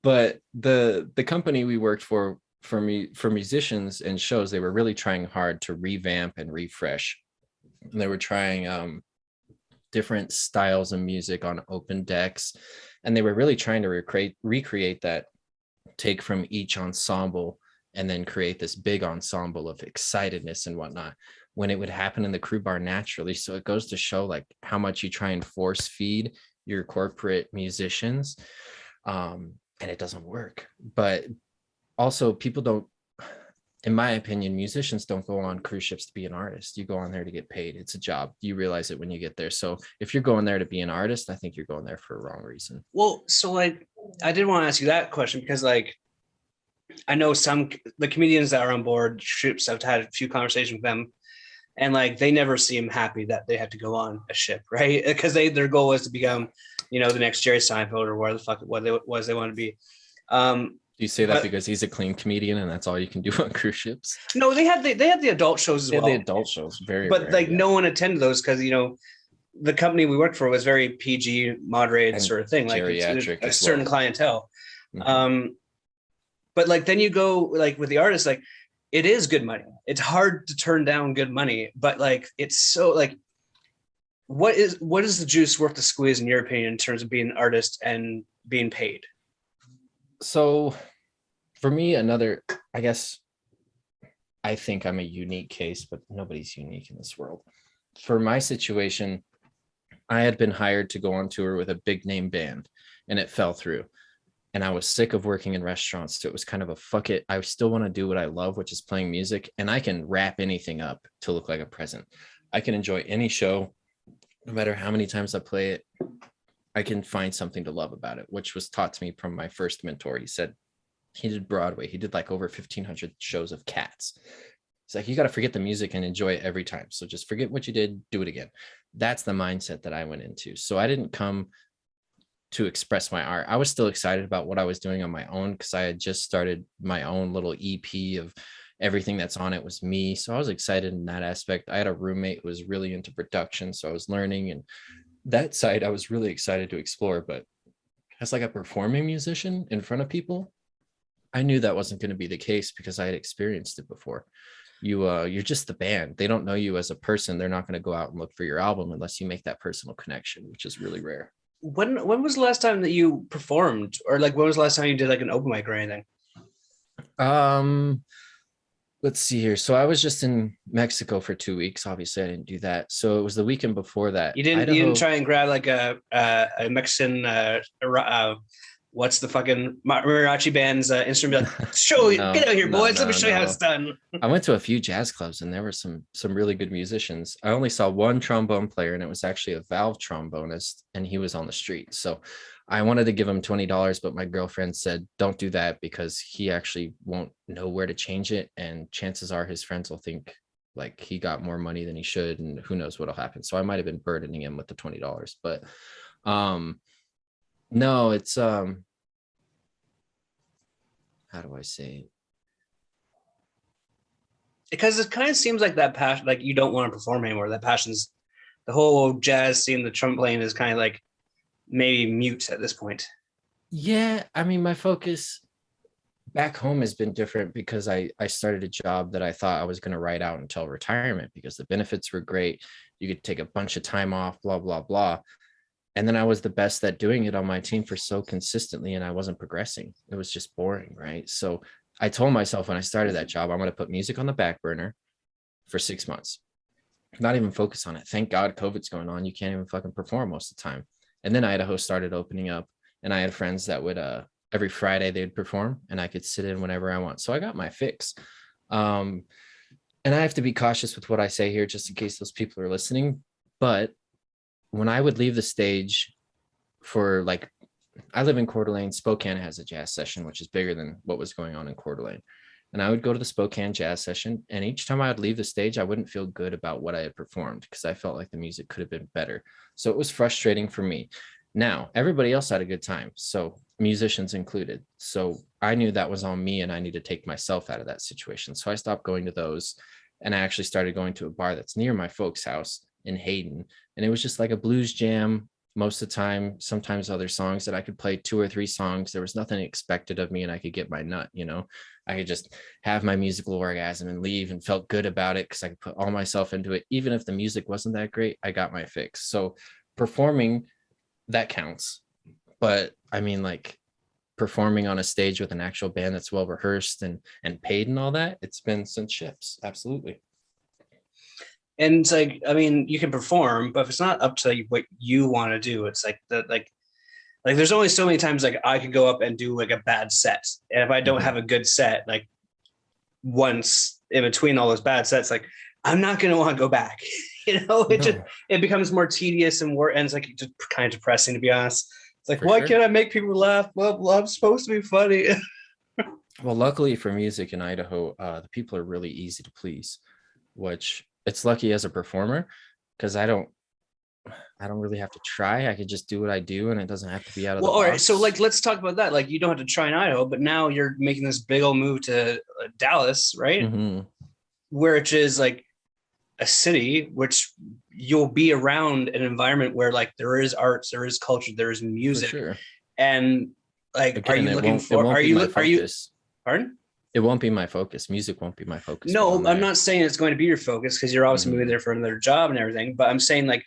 But the company we worked for musicians and shows, they were really trying hard to revamp and refresh. And they were trying different styles of music on open decks. And they were really trying to recreate that, take from each ensemble and then create this big ensemble of excitedness and whatnot when it would happen in the crew bar naturally. So it goes to show like how much you try and force feed your corporate musicians, and it doesn't work. But also people don't, in my opinion, musicians don't go on cruise ships to be an artist. You go on there to get paid. It's a job. You realize it when you get there. So if you're going there to be an artist, I think you're going there for a wrong reason. Well, so like, I did want to ask you that question because like, I know the comedians that are on board ships. I've had a few conversations with them, and like they never seem happy that they have to go on a ship, right? Because their goal is to become, the next Jerry Seinfeld or where the fuck what they want to be. Do you say that because he's a clean comedian and that's all you can do on cruise ships? No, they had the adult shows as well. The adult shows, very, but rare, like no one attended those because the company we worked for was very PG moderated and sort of thing, like a certain clientele. Mm-hmm. But like then you go like with the artists, like it is good money. It's hard to turn down good money, but like it's so like what is the juice worth the squeeze in your opinion in terms of being an artist and being paid? So for me, I guess I think I'm a unique case, but nobody's unique in this world. For my situation, I had been hired to go on tour with a big name band and it fell through. And I was sick of working in restaurants. So it was kind of a fuck it. I still want to do what I love, which is playing music. And I can wrap anything up to look like a present. I can enjoy any show, no matter how many times I play it. I can find something to love about it, which was taught to me from my first mentor. He said he did Broadway. He did like over 1,500 shows of Cats. It's like, you got to forget the music and enjoy it every time. So just forget what you did, do it again. That's the mindset that I went into. So I didn't come to express my art. I was still excited about what I was doing on my own because I had just started my own little EP of everything that's on it was me. So I was excited in that aspect. I had a roommate who was really into production. So I was learning, and that side I was really excited to explore. But as like a performing musician in front of people, I knew that wasn't going to be the case because I had experienced it before. You're just the band. They don't know you as a person. They're not going to go out and look for your album unless you make that personal connection, which is really rare. When was the last time that you performed, or like when was the last time you did like an open mic or anything? Let's see here. So I was just in Mexico for 2 weeks. Obviously, I didn't do that. So it was the weekend before that. You didn't try and grab like a Mexican what's the fucking mariachi band's instrument? Like, get out here, boys. Let me show you how it's done. I went to a few jazz clubs and there were some really good musicians. I only saw one trombone player, and it was actually a valve trombonist, and he was on the street. So I wanted to give him $20, but my girlfriend said, don't do that because he actually won't know where to change it. And chances are his friends will think like he got more money than he should, and who knows what'll happen. So I might've been burdening him with the $20, but no, it's how do I say it? Because it kind of seems like that passion, like you don't want to perform anymore. That passion's the whole jazz scene, the trumpet playing is kind of like maybe mute at this point. Yeah, I mean, my focus back home has been different because I started a job that I thought I was going to ride out until retirement because the benefits were great. You could take a bunch of time off, blah, blah, blah. And then I was the best at doing it on my team for so consistently, and I wasn't progressing. It was just boring, right? So I told myself when I started that job, I'm going to put music on the back burner for 6 months, not even focus on it. Thank God COVID's going on. You can't even fucking perform most of the time. And then Idaho started opening up, and I had friends that would, every Friday they'd perform, and I could sit in whenever I want. So I got my fix. And I have to be cautious with what I say here, just in case those people are listening. But when I would leave the stage for like, I live in Coeur d'Alene. Spokane has a jazz session, which is bigger than what was going on in Coeur d'Alene. And I would go to the Spokane jazz session, and each time I would leave the stage, I wouldn't feel good about what I had performed because I felt like the music could have been better. So it was frustrating for me. Now, everybody else had a good time, so musicians included. So I knew that was on me, and I need to take myself out of that situation. So I stopped going to those, and I actually started going to a bar that's near my folks' house in Hayden. And it was just like a blues jam most of the time, sometimes other songs that I could play 2 or 3 songs. There was nothing expected of me, and I could get my nut, I could just have my musical orgasm and leave and felt good about it because I could put all myself into it. Even if the music wasn't that great, I got my fix. So performing, that counts. But I mean, like, performing on a stage with an actual band that's well rehearsed and paid and all that, it's been since ships. Absolutely. And it's like, I mean, you can perform, but if it's not up to like what you want to do, it's like like there's only so many times like I could go up and do like a bad set. And if I don't have a good set, like once in between all those bad sets, like I'm not gonna want to go back. It becomes more tedious and more, and it's like just kind of depressing, to be honest. It's like, why can't I make people laugh? Well, I'm supposed to be funny. Well, luckily for music in Idaho, the people are really easy to please, which it's lucky as a performer, because I don't really have to try. I could just do what I do, and it doesn't have to be out of the box. All right. So like, let's talk about that. Like, you don't have to try in Idaho, but now you're making this big old move to Dallas, right? Which is like a city which you'll be around an environment where like there is arts, there is culture, there is music. For sure. And like, again, are you looking for, are you, pardon? It won't be my focus. Music won't be my focus. No, I'm not saying it's going to be your focus, because you're obviously moving there for another job and everything. But I'm saying, like,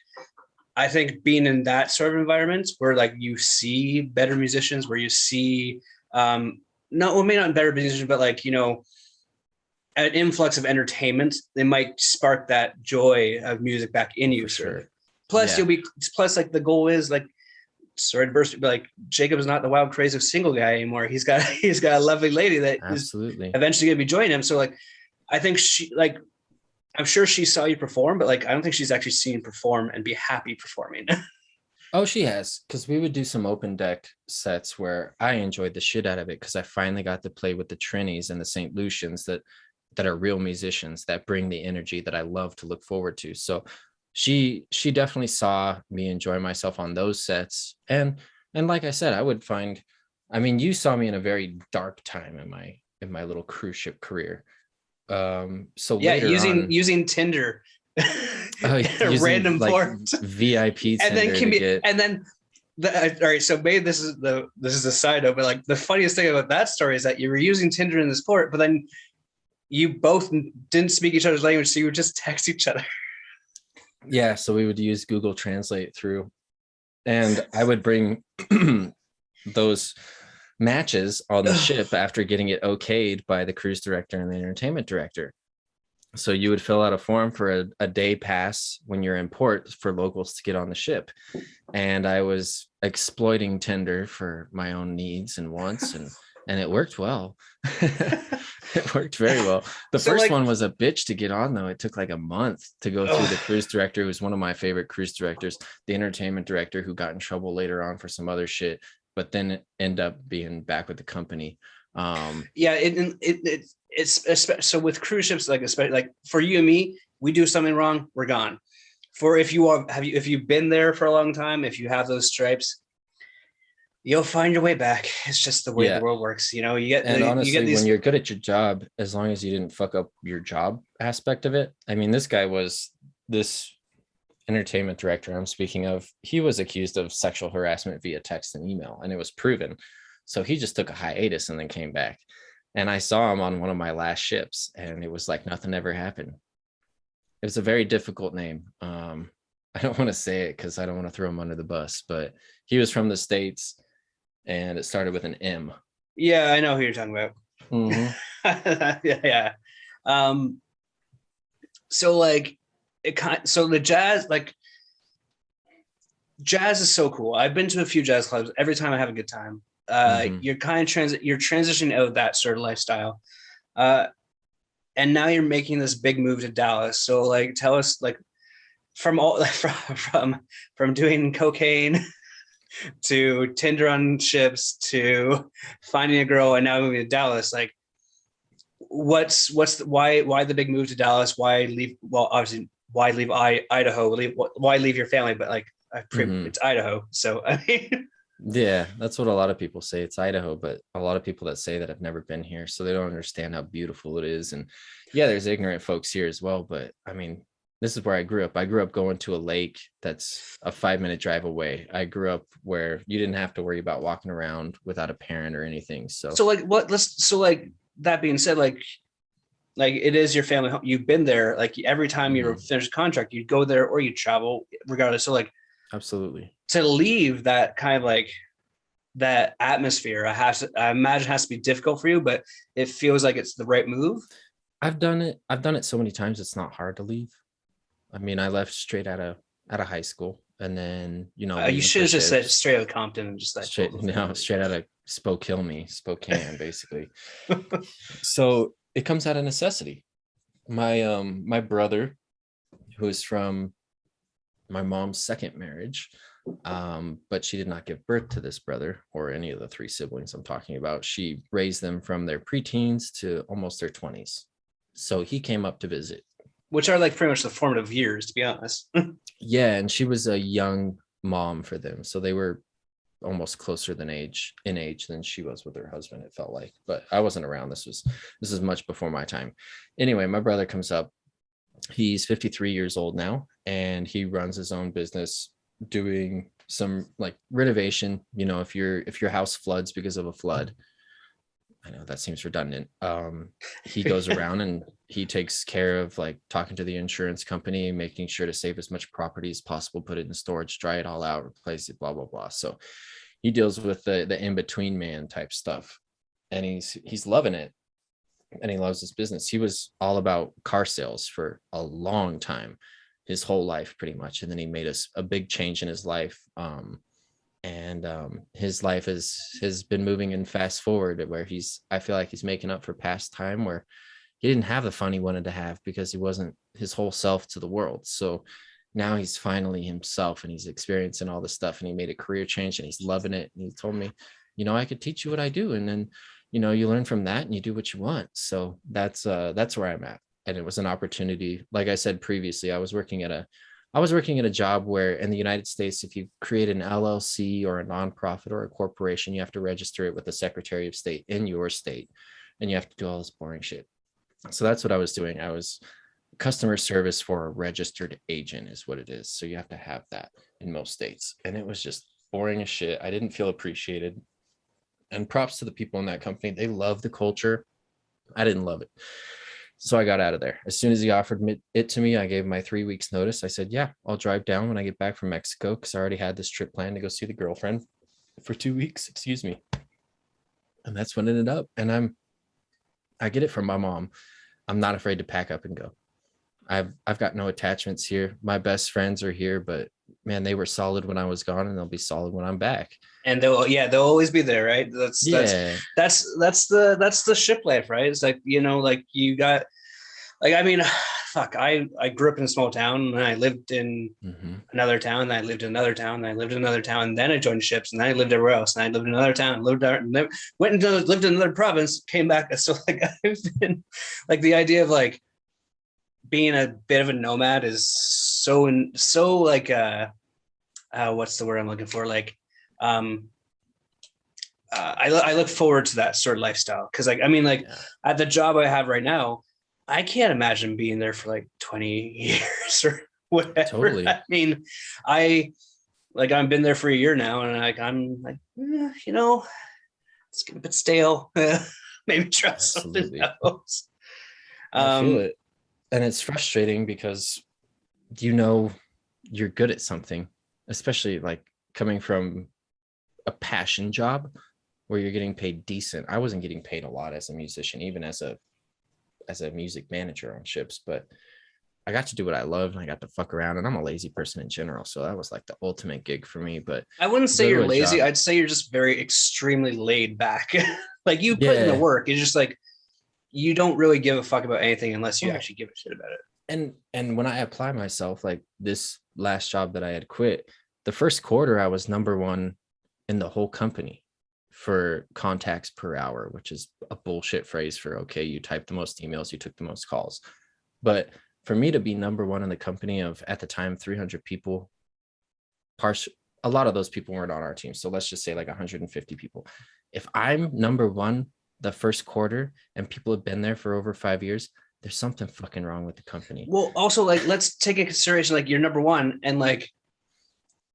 I think being in that sort of environment where like you see better musicians, where you see maybe not better musicians, but like, an influx of entertainment, they might spark that joy of music back in you. Sure. Plus like the goal is like, sorry to burst, but like Jacob's not the wild crazy single guy anymore. He's got a lovely lady that absolutely is eventually gonna be joining him. So like, I think I'm sure she saw you perform, but like, I don't think she's actually seen you perform and be happy performing. Oh, she has, because we would do some open deck sets where I enjoyed the shit out of it, because I finally got to play with the Trinis and the St. Lucians that are real musicians that bring the energy that I love to look forward to. So she definitely saw me enjoy myself on those sets. And like I said, you saw me in a very dark time in my little cruise ship career. So yeah, using Tinder. Using random like port VIP Tinder all right, so maybe this is a side note, but like the funniest thing about that story is that you were using Tinder in this port, but then you both didn't speak each other's language, so you would just text each other. Yeah, so we would use Google Translate through, and I would bring those matches on the ship after getting it okayed by the cruise director and the entertainment director. So you would fill out a form for a day pass when you're in port for locals to get on the ship. And I was exploiting Tinder for my own needs and wants, and it worked well. It worked very well. The first one was a bitch to get on, though. It took like a month to go through the cruise director, who was one of my favorite cruise directors, the entertainment director, who got in trouble later on for some other shit, but then it ended up being back with the company. It's so with cruise ships, like, especially like for you and me, we do something wrong, we're gone. For if you've been there for a long time, if you have those stripes, you'll find your way back. It's just the way the world works. When you're good at your job, as long as you didn't fuck up your job aspect of it. I mean, this entertainment director I'm speaking of, he was accused of sexual harassment via text and email, and it was proven. So he just took a hiatus and then came back. And I saw him on one of my last ships, and it was like nothing ever happened. It was a very difficult name. I don't want to say it because I don't want to throw him under the bus, but he was from the States, and it started with an M. Yeah, I know who you're talking about. Yeah. So like the jazz is so cool. I've been to a few jazz clubs. Every time I have a good time. You're transitioning out of that sort of lifestyle. And now you're making this big move to Dallas. So like, tell us, like, from doing cocaine to Tinder on ships to finding a girl and now moving to Dallas, like, why the big move to Dallas? Why leave? Well, obviously, why leave Idaho? Why leave your family? But like, it's Idaho, so I mean. Yeah, that's what a lot of people say. It's Idaho, but a lot of people that say that have never been here, so they don't understand how beautiful it is. And yeah, there's ignorant folks here as well, but I mean, this is where I grew up. I grew up going to a lake that's a 5-minute drive away. I grew up where you didn't have to worry about walking around without a parent or anything. So that being said, like it is your family home. You've been there. Like every time you finish a contract, you'd go there or you travel regardless. So like, Absolutely. To leave that kind of like that atmosphere, I imagine has to be difficult for you, but it feels like it's the right move. I've done it so many times it's not hard to leave. I mean, I left straight out of high school, and then You leaving should for have just said ships. straight out of Compton and just like Straight told no, them. straight out of Spokane, basically. So it comes out of necessity. My brother, who is from my mom's second marriage, but she did not give birth to this brother or any of the three siblings I'm talking about. She raised them from their preteens to almost their 20s. So he came up to visit. Which are like pretty much the formative years, to be honest. Yeah, and she was a young mom for them. So they were almost closer than age than she was with her husband, it felt like. But I wasn't around. This is much before my time. Anyway, my brother comes up. He's 53 years old now, and he runs his own business doing some like renovation. If your house floods because of a flood, I know that seems redundant. He goes around and he takes care of like talking to the insurance company, making sure to save as much property as possible, put it in storage, dry it all out, replace it, blah blah blah. So he deals with the in between man type stuff, and he's loving it, and he loves his business. He was all about car sales for a long time, his whole life pretty much, and then he made a big change in his life. And his life has been moving in fast forward where I feel like he's making up for past time where he didn't have the fun he wanted to have because he wasn't his whole self to the world. So now he's finally himself, and he's experiencing all this stuff, and he made a career change, and he's loving it. And he told me, I could teach you what I do, and then you learn from that and you do what you want. So that's where I'm at. And it was an opportunity. Like I said previously, I was working at a job where in the United States, if you create an LLC or a nonprofit or a corporation, you have to register it with the Secretary of State in your state, and you have to do all this boring shit. So that's what I was doing. I was customer service for a registered agent is what it is. So you have to have that in most states. And it was just boring as shit. I didn't feel appreciated. And props to the people in that company. They love the culture. I didn't love it. So I got out of there. As soon as he offered it to me, I gave my 3 weeks notice. I said, yeah, I'll drive down when I get back from Mexico, because I already had this trip planned to go see the girlfriend for 2 weeks, excuse me. And that's when it ended up. And I get it from my mom. I'm not afraid to pack up and go. I've got no attachments here. My best friends are here, but man, they were solid when I was gone, and they'll be solid when I'm back. And they'll always be there, right? Yeah. That's the ship life, right? It's like, like you got, like, I mean, fuck, I grew up in a small town, and I lived in another town, and I lived in another town, and I lived in another town, and then I joined ships, and then I lived everywhere else, and I lived in another town, lived in another province, came back. So like I've been like, the idea of like being a bit of a nomad is so like what's the word I'm looking for? Like I look forward to that sort of lifestyle, because like, I mean, like, at the job I have right now, I can't imagine being there for like 20 years or whatever. Totally. I mean, I've been there for a year now, and I'm like, it's getting a bit stale. Maybe try Absolutely. something else. I feel it. And it's frustrating because you're good at something, especially like coming from a passion job where you're getting paid decent. I wasn't getting paid a lot as a musician, even as a music manager on ships, but I got to do what I love, and I got to fuck around, and I'm a lazy person in general. So that was like the ultimate gig for me. But I wouldn't say you're lazy. Job. I'd say you're just very extremely laid back. Like, you put in the work. It's just like, you don't really give a fuck about anything unless you actually give a shit about it. And when I apply myself, like this last job that I had quit, the first quarter I was number one in the whole company for contacts per hour, which is a bullshit phrase for, okay, you typed the most emails, you took the most calls. But for me to be number one in the company of, at the time, 300 people, a lot of those people weren't on our team. So let's just say like 150 people. If I'm number one the first quarter and people have been there for over 5 years, there's something fucking wrong with the company. Well, also, like, let's take into consideration, like, you're number one, and like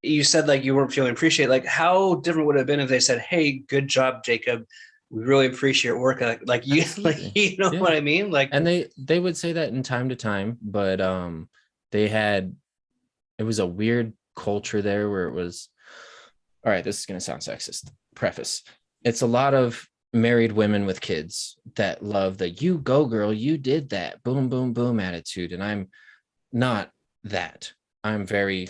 you said, like, you weren't feeling appreciated. Like, how different would it have been if they said, hey, good job, Jacob, we really appreciate your work. Like you, like, you know what I mean? Like, and they would say that in time to time, but it was a weird culture there where it was, all right, this is going to sound sexist. Preface. It's a lot of married women with kids that love the you go girl, you did that, boom, boom, boom attitude. And I'm not that. I'm very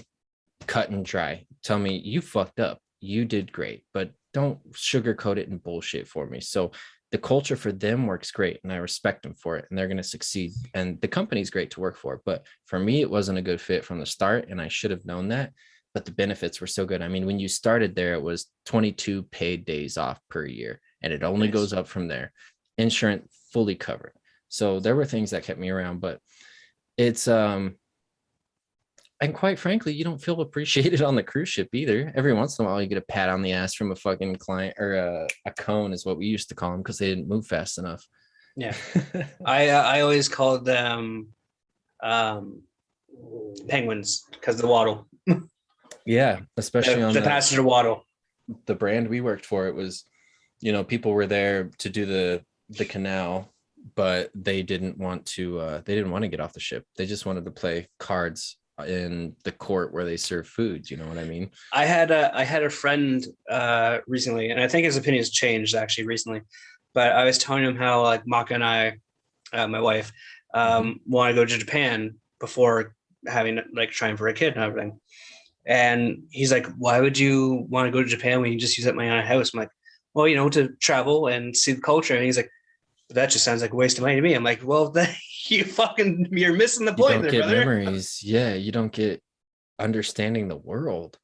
cut and dry. Tell me you fucked up. You did great, but don't sugarcoat it and bullshit for me. So the culture for them works great and I respect them for it and they're going to succeed. And the company's great to work for. But for me, it wasn't a good fit from the start and I should have known that. But the benefits were so good. I mean, when you started there, it was 22 paid days off per year and it only goes up from there. Insurance fully covered. So there were things that kept me around, but it's and quite frankly, you don't feel appreciated on the cruise ship either. Every once in a while, you get a pat on the ass from a fucking client or a cone is what we used to call them because they didn't move fast enough. Yeah. I always called them penguins because of the waddle. Yeah, especially on the passenger waddle. The brand we worked for, it was, you know, people were there to do the canal, but they didn't want to get off the ship. They just wanted to play cards in the court where they serve food. You know what I mean? I had a friend recently, and I think his opinion has changed actually recently, but I was telling him how like Maka and I, my wife, want to go to Japan before having like trying for a kid and everything. And he's like, why would you want to go to Japan when you just use up my own house? I'm like, well, you know, to travel and see the culture. And he's like, that just sounds like a waste of money to me. I'm like, well, you're missing the point. You don't there, get brother. Memories. Yeah, you don't get understanding the world.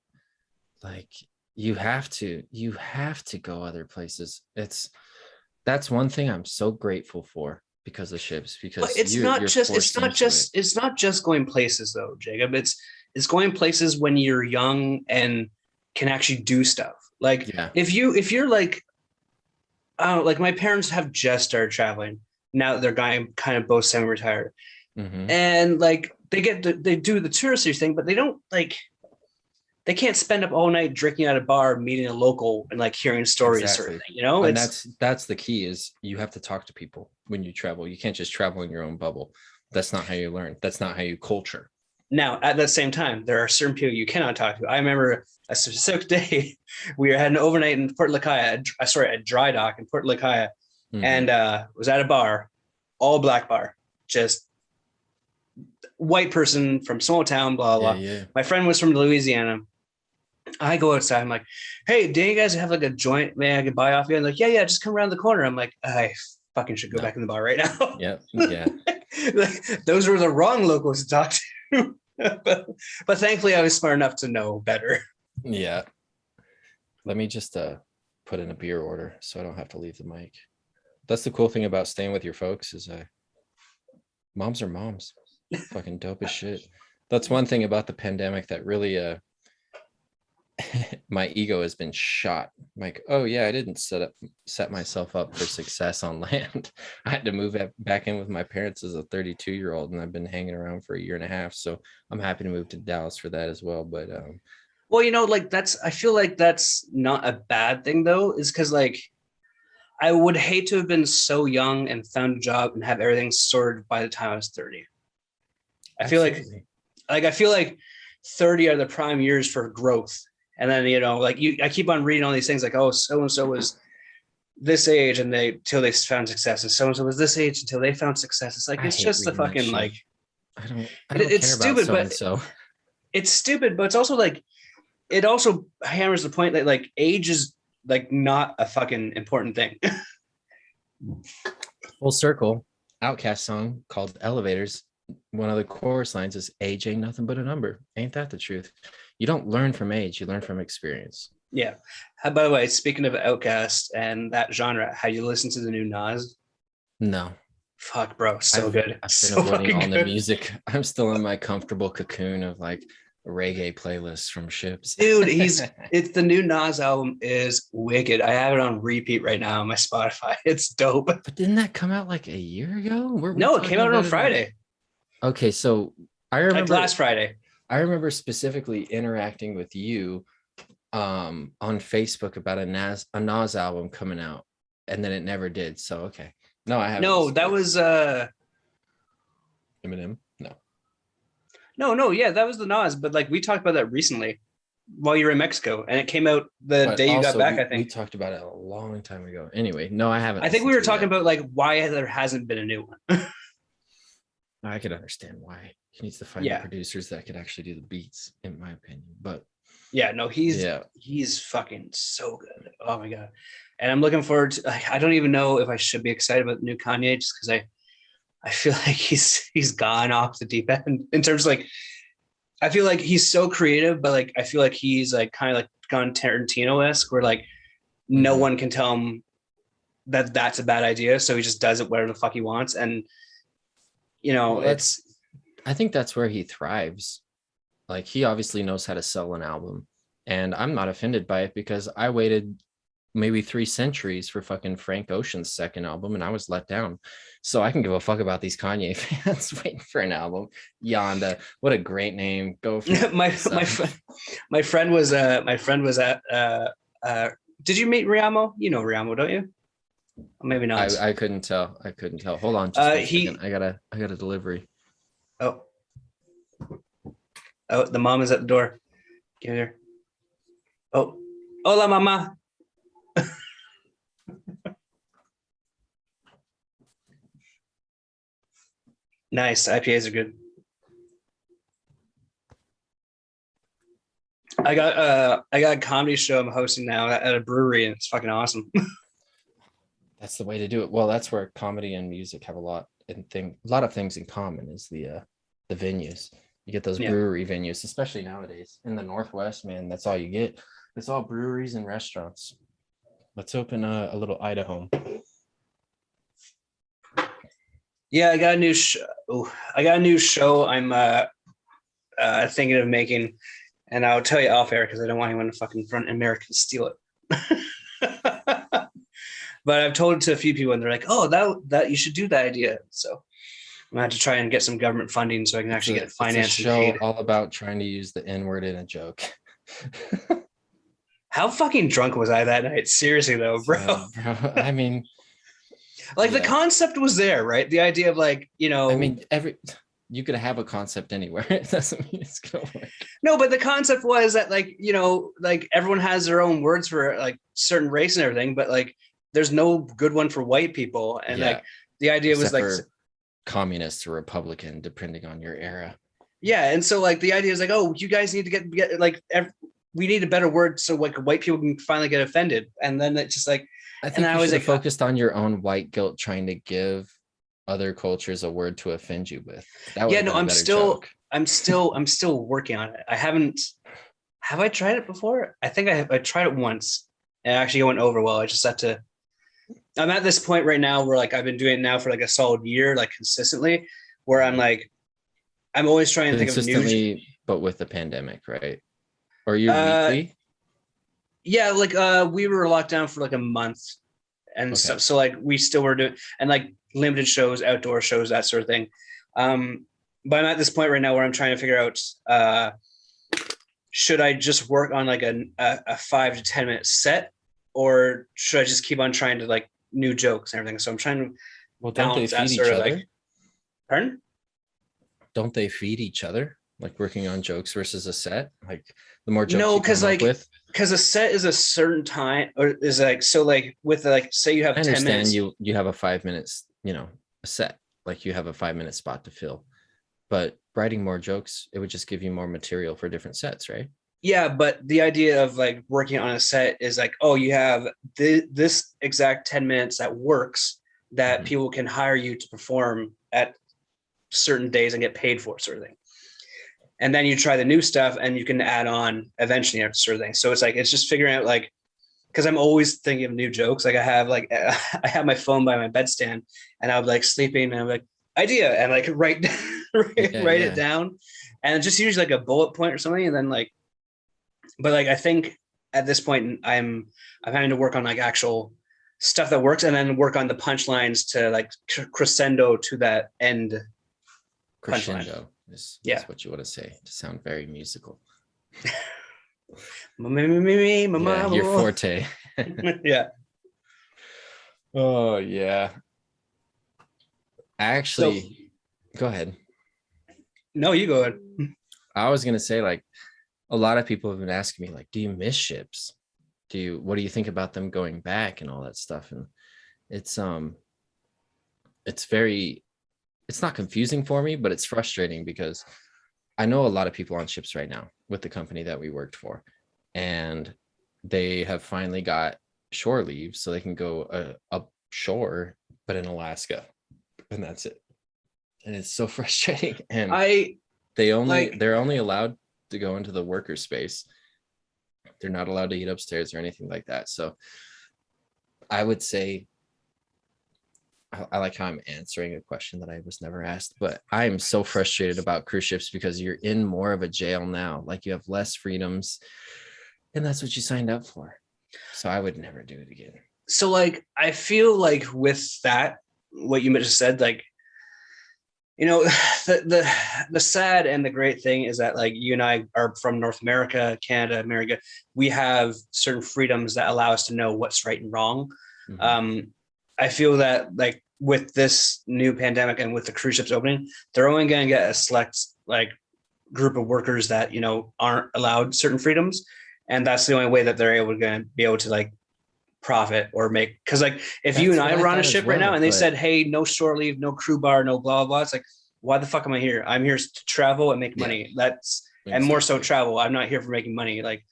Like you have to go other places. That's one thing I'm so grateful for because of ships. Because but it's not just going places though, Jacob. It's going places when you're young and can actually do stuff. Like if you're like, like my parents have just started traveling. Now they're kind of both semi-retired. And like they do the touristy thing, but they don't like, they can't spend up all night drinking at a bar, meeting a local and like hearing stories sort of thing, you know? And that's the key is you have to talk to people when you travel. You can't just travel in your own bubble. That's not how you learn. That's not how you culture. Now, at that same time, there are certain people you cannot talk to. I remember a specific day we had an overnight in Port Lakaya, a dry dock in Port Lakaya, and was at a bar, all black bar, just white person from small town, blah, blah. Yeah. My friend was from Louisiana. I go outside. I'm like, hey, do you guys have like a joint man I could buy off you? And like, yeah, just come around the corner. I'm like, I fucking should go back in the bar right now. Yeah. Like, those were the wrong locals to talk to. but thankfully I was smart enough to know better. Yeah. Let me just put in a beer order so I don't have to leave the mic. That's the cool thing about staying with your folks is moms are moms. Fucking dope as shit. That's one thing about the pandemic that really my ego has been shot. I'm like, oh yeah, I didn't set myself up for success on land. I had to move back in with my parents as a 32-year-old, and I've been hanging around for a year and a half. So I'm happy to move to Dallas for that as well. But well, you know, like I feel like that's not a bad thing though, is because like I would hate to have been so young and found a job and have everything sorted by the time I was 30. I feel like 30 are the prime years for growth. And then, you know, like I keep on reading all these things like, oh, so-and-so was this age and till they found success. And so-and-so was this age until they found success. It's like, it's just the fucking like, I don't it's care stupid, about so-and-so. But it's stupid, but it's also like, it also hammers the point that like age is like not a fucking important thing. Full circle, Outcast song called Elevators. One of the chorus lines is age ain't nothing but a number. Ain't that the truth? You don't learn from age, you learn from experience. Yeah. By the way, speaking of Outkast and that genre, have you listened to the new Nas? No. Fuck, bro. So good. I've been avoiding all the music. I'm still in my comfortable cocoon of like reggae playlists from ships. Dude, it's the new Nas album is wicked. I have it on repeat right now on my Spotify. It's dope. But didn't that come out like a year ago? No, it came out on Friday. Okay, so I remember like last Friday. I remember specifically interacting with you on Facebook about a Nas album coming out, and then it never did. So okay, no, I haven't. No, that was Eminem. No, yeah, that was the Nas, but like we talked about that recently while you were in Mexico, and it came out the But day you got also, back, I we think. talked about it a long time ago. Anyway, no, I haven't I think listened we were to it talking yet. about like why there hasn't been a new one. I could understand why he needs to find the Yeah. producers that could actually do the beats, in my opinion. But Yeah, no, yeah, he's fucking so good. Oh my god. And I'm looking forward to like, I don't even know if I should be excited about the new Kanye just because I feel like he's gone off the deep end in terms of like I feel like he's so creative, but like I feel like he's like kind of like gone Tarantino-esque where like no mhm. one can tell him that that's a bad idea. So he just does it whatever the fuck he wants. And you know, Well, that's it's I think that's where he thrives. Like he obviously knows how to sell an album, and I'm not offended by it because I waited maybe 3 centuries for fucking Frank Ocean's second album, and I was let down. So I can give a fuck about these Kanye fans waiting for an album. Yonda, what a great name. Go for my yourself. my friend was at uh did you meet Riamo? You know Riamo, don't you? Or maybe not. I couldn't tell. I couldn't tell. Hold on just 1 second. He I got a delivery. oh oh the mom is at the door. Give her. Oh, hola mama. Nice. IPAs are good. I got a comedy show I'm hosting now at a brewery and it's fucking awesome. That's the way to do it. Well, that's where comedy and music have a lot of things in common is the venues. You get those Yeah. brewery venues, especially nowadays in the Northwest, man. That's all you get. It's all breweries and restaurants. Let's open a little Idaho. Yeah, I got a new I got a new show I'm thinking of making, and I'll tell you off air because I don't want anyone to fucking front American steal it. But I've told it to a few people, and they're like, "Oh, that you should do that idea." So I'm gonna have to try and get some government funding so I can actually get it It's a financed and show paid. all about trying to use the N word in a joke. How fucking drunk was I that night? Seriously though, bro. Bro, I mean, Like the yeah. concept was there, right? The idea of like, you I know, mean, you could have a concept anywhere. It doesn't mean it's gonna work. no, but the concept was that like, you know, like everyone has their own words for like certain race and everything, but like there's no good one for white people. And Yeah, like the idea was except like for communist or Republican, depending on your era. yeah, and so like the idea is like, oh, you guys need to get like we need a better word so like white people can finally get offended. And then it's just like I and think I you was should have like focused on your own white guilt, trying to give other cultures a word to offend you with. That would yeah, have no, been a better joke. I'm still working on it. I haven't have I tried it before? I think I tried it once and actually it went over well. I just had to I'm at this point right now where like I've been doing it now for like a solid year, like consistently, where I'm like, I'm always trying to think of new. Consistently, but with the pandemic, right? Or you're Uh, weekly? yeah, like we were locked down for like a month and Okay. stuff. So like we still were doing and like limited shows, outdoor shows, that sort of thing. But I'm at this point right now where I'm trying to figure out should I just work on like a 5 to 10 minute set, or should I just keep on trying to like new jokes and everything? So I'm trying to Well, don't they balance that feed sort each of other? like. Pardon? Don't they feed each other? Like working on jokes versus a set? Like the more jokes No, you because come up like with. because a set is a certain time or is like so like with like say you I have 10 understand minutes. you have a 5 minutes, a set. Like you have a 5 minute spot to fill. But writing more jokes, it would just give you more material for different sets, right? Yeah, but the idea of like working on a set is like, oh, you have this exact 10 minutes that works that Mhm. people can hire you to perform at certain days and get paid for sort of thing. And then you try the new stuff and you can add on eventually sort of thing. So it's like it's just figuring out like because I'm always thinking of new jokes. Like I have like I have my phone by my bedstand and I'll be like sleeping and I'm like idea and like write Yeah, write it yeah. down and just usually like a bullet point or something and then like but like I think at this point I'm having to work on like actual stuff that works and then work on the punchlines to like crescendo to that end punchline. Crescendo is Yeah. what you want to say to sound very musical. Yeah, your forte. Yeah. Oh yeah. So Actually, go ahead. No, you go ahead. I was gonna say, like, a lot of people have been asking me, like, do you miss ships? What do you think about them going back and all that stuff? And it's it's not confusing for me, but it's frustrating because I know a lot of people on ships right now with the company that we worked for, and they have finally got shore leave so they can go up shore, but in Alaska, and that's it. And it's so frustrating. And they're only allowed to go into the worker space. They're not allowed to eat upstairs or anything like that. So I would say, I like how I'm answering a question that I was never asked, but I am so frustrated about cruise ships because you're in more of a jail now. Like, you have less freedoms, and that's what you signed up for. So I would never do it again. So, like, I feel like with that, what you just said, like, you know, the sad and the great thing is that, like, you and I are from North America, Canada, America. We have certain freedoms that allow us to know what's right and wrong. Mm-hmm. I feel that, like, with this new pandemic and with the cruise ships opening, they're only going to get a select, like, group of workers that, you know, aren't allowed certain freedoms. And that's the only way that they're going to be able to, like, profit or make. Because, like, if you and I were on a ship right now and they said, hey, no shore leave, no crew bar, no blah, blah, it's like, why the fuck am I here? I'm here to travel and make money. That's exactly. And more so travel. I'm not here for making money. Like,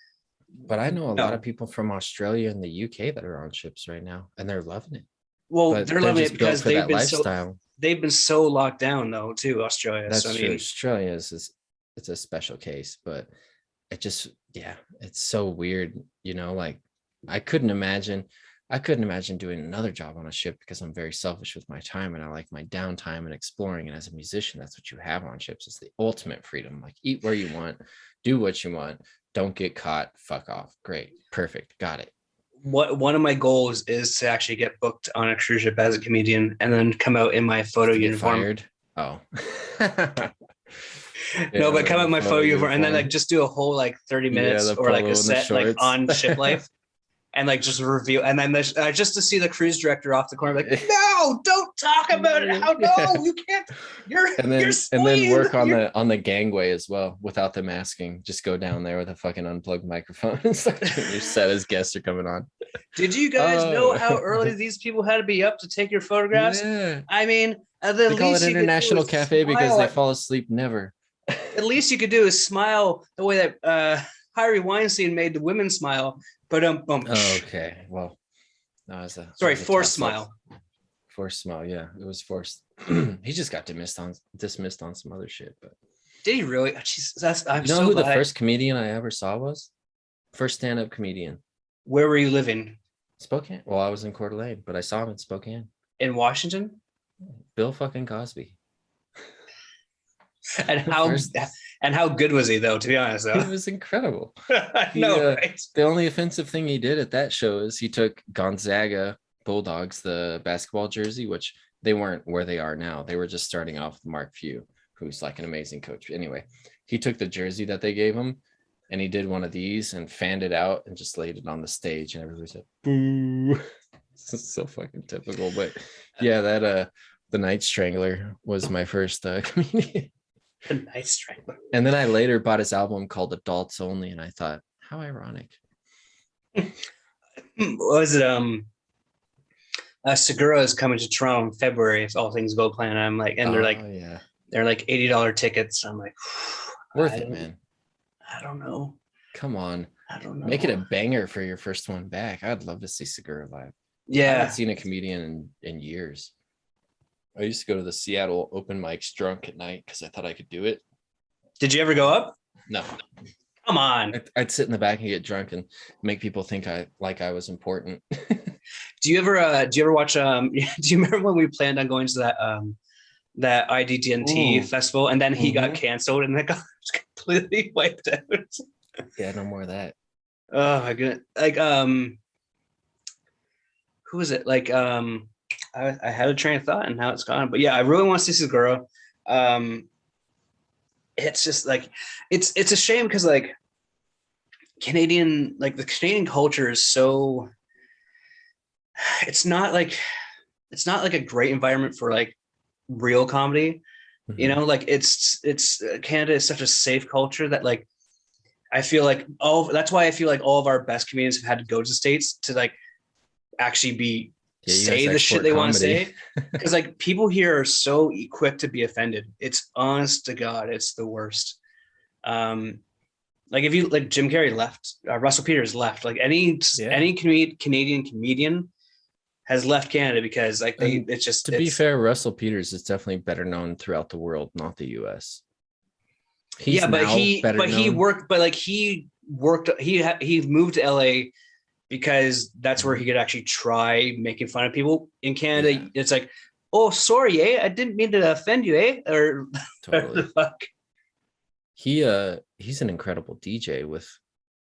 but I know a lot of people from Australia and the UK that are on ships right now, and they're loving it. Well, they're loving it because they've been so locked down, though, too, Australia. That's true. Australia is it's a special case, but it just, it's so weird, you know. Like, I couldn't imagine doing another job on a ship because I'm very selfish with my time and I like my downtime and exploring. And as a musician, that's what you have on ships. It's the ultimate freedom. Like, eat where you want, do what you want, don't get caught, fuck off. Great, perfect, got it. One of my goals is to actually get booked on a cruise ship as a comedian and then come out in my photo uniform. Fired? Oh. No, but come out in my photo uniform and then, like, just do a whole, like, 30 minutes or like a set, like, on ship life. And, like, just reveal, and then just to see the cruise director off the corner, like, no, don't talk about it. How no, you can't. You're and then work on the gangway as well without them asking. Just go down there with a fucking unplugged microphone and start doing your set as guests are coming on. Did you guys know how early these people had to be up to take your photographs? Yeah. I mean, they call it International Cafe because they fall asleep never. At least you could do is smile the way that Harvey Weinstein made the women smile. But okay, well, no, forced smile. Forced smile, yeah, it was forced. He just got dismissed on some other shit. But did he really? Jesus, you know who the first comedian I ever saw was? First stand-up comedian. Where were you living? Spokane. Well, I was in Coeur d'Alene, but I saw him in Spokane. In Washington? Bill fucking Cosby. And how good was he, though, to be honest, though? He was incredible. Right? The only offensive thing he did at that show is he took Gonzaga Bulldogs, the basketball jersey, which they weren't where they are now. They were just starting off with Mark Few, who's like an amazing coach. Anyway, he took the jersey that they gave him and he did one of these and fanned it out and just laid it on the stage and everybody said, boo. It's so fucking typical. But yeah, that the Night Strangler was my first comedian. The Night Strangler. And then I later bought his album called Adults Only, and I thought, how ironic. Was it Segura is coming to Toronto in February if all things go plan. I'm like, and they're like $80 tickets. I'm like, worth it, man. I don't know. Come on. I don't know. Make it a banger for your first one back. I'd love to see Segura live. Yeah. I haven't seen a comedian in years. I used to go to the Seattle open mics drunk at night because I thought I could do it. Did you ever go up? No. Come on. I'd sit in the back and get drunk and make people think I was important. Do you ever watch do you remember when we planned on going to that IDTNT festival and then he got canceled and that got completely wiped out? Yeah, no more of that. Oh my goodness. Like who is it? Like I had a train of thought and now it's gone. But yeah, I really want to see Segura. It's just like it's a shame because like Canadian, like the Canadian culture is so it's not like a great environment for like real comedy. You Mhm. know, like it's Canada is such a safe culture that like I feel like that's why I feel like all of our best comedians have had to go to the States to like actually be Yeah, you guys say the shit export they want to comedy. say. Because like people here are so quick to be offended. It's honest to God, it's the worst. Um, like if you like Jim Carrey left, Russell Peters left, like Yeah. any Canadian comedian has left Canada because like And it's just to be it's fair, Russell Peters is definitely better known throughout the world, not the US. He's yeah, now better but he known. worked, but like he moved to LA because that's where he Mhm. could actually try making fun of people. In Canada, Yeah, it's like, oh, sorry, I didn't mean to offend you, or, or the totally. fuck. He's an incredible DJ with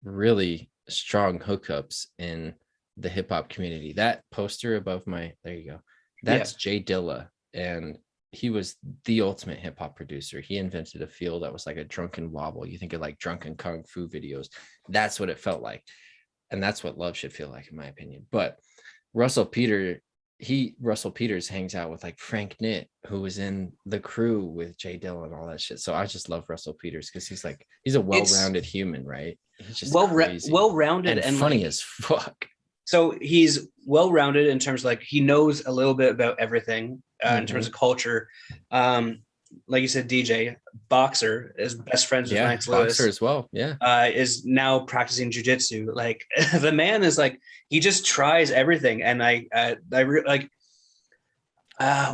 really strong hookups in the hip hop community. That poster above my there you go. Yeah. That's Jay Dilla, and he was the ultimate hip hop producer. He invented a feel that was like a drunken wobble. You think of like drunken kung fu videos. That's what it felt like. And that's what love should feel like, in my opinion. But Russell Peter, Russell Peters hangs out with like Frank Nitt, who was in the crew with Jay Dilla and all that shit. So I just love Russell Peters because he's a It's well-rounded human, right? He's just crazy well rounded and and funny like as fuck. so he's well rounded in terms of like he knows a little bit about everything in terms Hmm. of culture. Um, like you said, DJ boxer is best friends with Yeah, Lance boxer Lewis. as well. Yeah. Is now practicing jujitsu. Like the man is like he just tries everything, and like Well,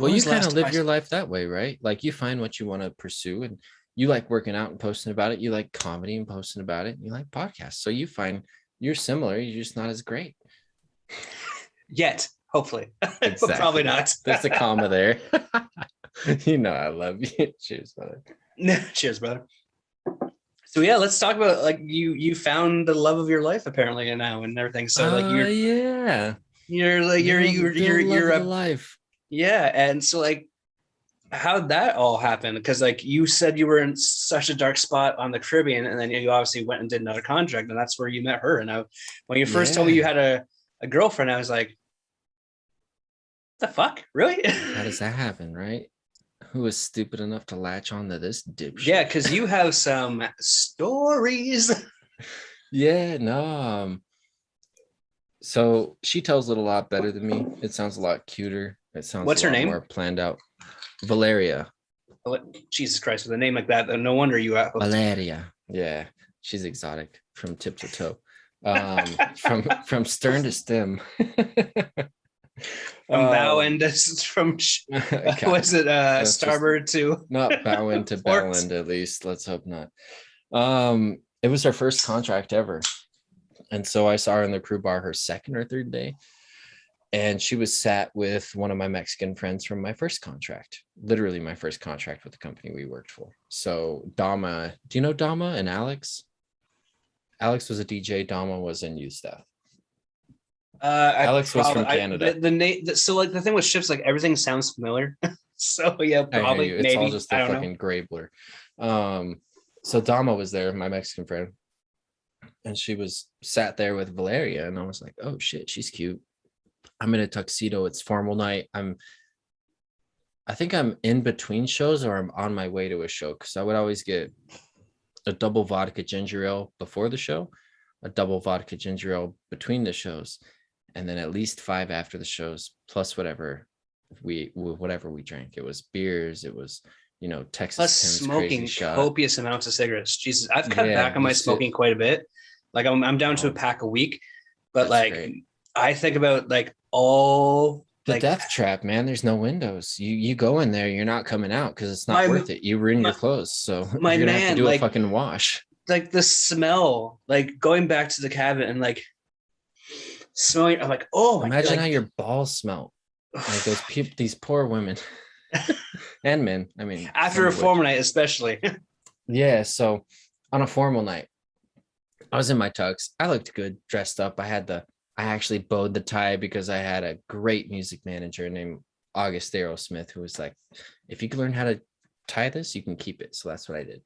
when you was the kind last of time live I your life that way, right? Like you find what you want to pursue and you like working out and posting about it. You like comedy and posting about it. And you like podcasts. So you find you're similar. You're just not as great. yet? Hopefully, but probably Exactly. not. There's a comma there. You know, I love you. Cheers, brother. Cheers, brother. So yeah, let's talk about like you found the love of your life apparently now and everything. So like Yeah. you're like The love you're of the life. yeah, and so like how'd that all happen? Because like you said you were in such a dark spot on the Caribbean, and then you obviously went and did another contract, and that's where you met her. And when you first told me you Yeah. had a girlfriend, I was like, the fuck, really? How does that happen, right? Who was stupid enough to latch on to this Yeah, dipshit? because you have some stories. Yeah, no. So she tells it a lot better than me. It sounds a lot cuter. It sounds a What's her lot more name? planned out. Valeria. Jesus Christ, with a name like that, no wonder you got hooked. Valeria. Yeah, she's exotic from tip to toe. From stern to stem. From bow um end from God, was it that's just starboard to not bow end to bow port? end, at least. Let's hope not. It was her first contract ever. And so I saw her in the crew bar her second or third day. And she was sat with one of my Mexican friends from my first contract, literally my first contract with the company we worked for. So Dama, do you know Dama and Alex? Alex was a DJ, Dama was in youth staff. I Alex was probably from Canada. the name. So like the thing with ships, like everything sounds familiar. So yeah, I hear probably you. It's all maybe just I a don't know. fucking gray blur. So Dama was there, my Mexican friend, and she was sat there with Valeria, and I was like, oh shit, she's cute. I'm in a tuxedo. It's formal night. I think I'm in between shows or I'm on my way to a show because I would always get a double vodka ginger ale before the show, a double vodka ginger ale between the shows, and then at least 5 after the shows, plus whatever we drank. It was beers, it was Plus Texas Tim's crazy smoking shot. copious amounts of cigarettes. Jesus, I've cut Yeah, back on you my sit. smoking quite a bit. Like I'm down to a Oh, pack a week, but that's like great. I think about like all The like death trap, man. There's no windows. You go in there, you're not coming out because it's not my worth it. You ruin your my clothes, so my you're gonna have to man, do a fucking wash. like the smell, like going back to the cabin and like smelling. I'm like, oh my, Imagine how like your balls smell. Like those people, these poor women and men. I mean, some after a of which. formal night, especially. Yeah. So on a formal night, I was in my tux. I looked good, dressed up. I actually bowed the tie because I had a great music manager named August Aerosmith who was like, if you can learn how to tie this, you can keep it. So that's what I did.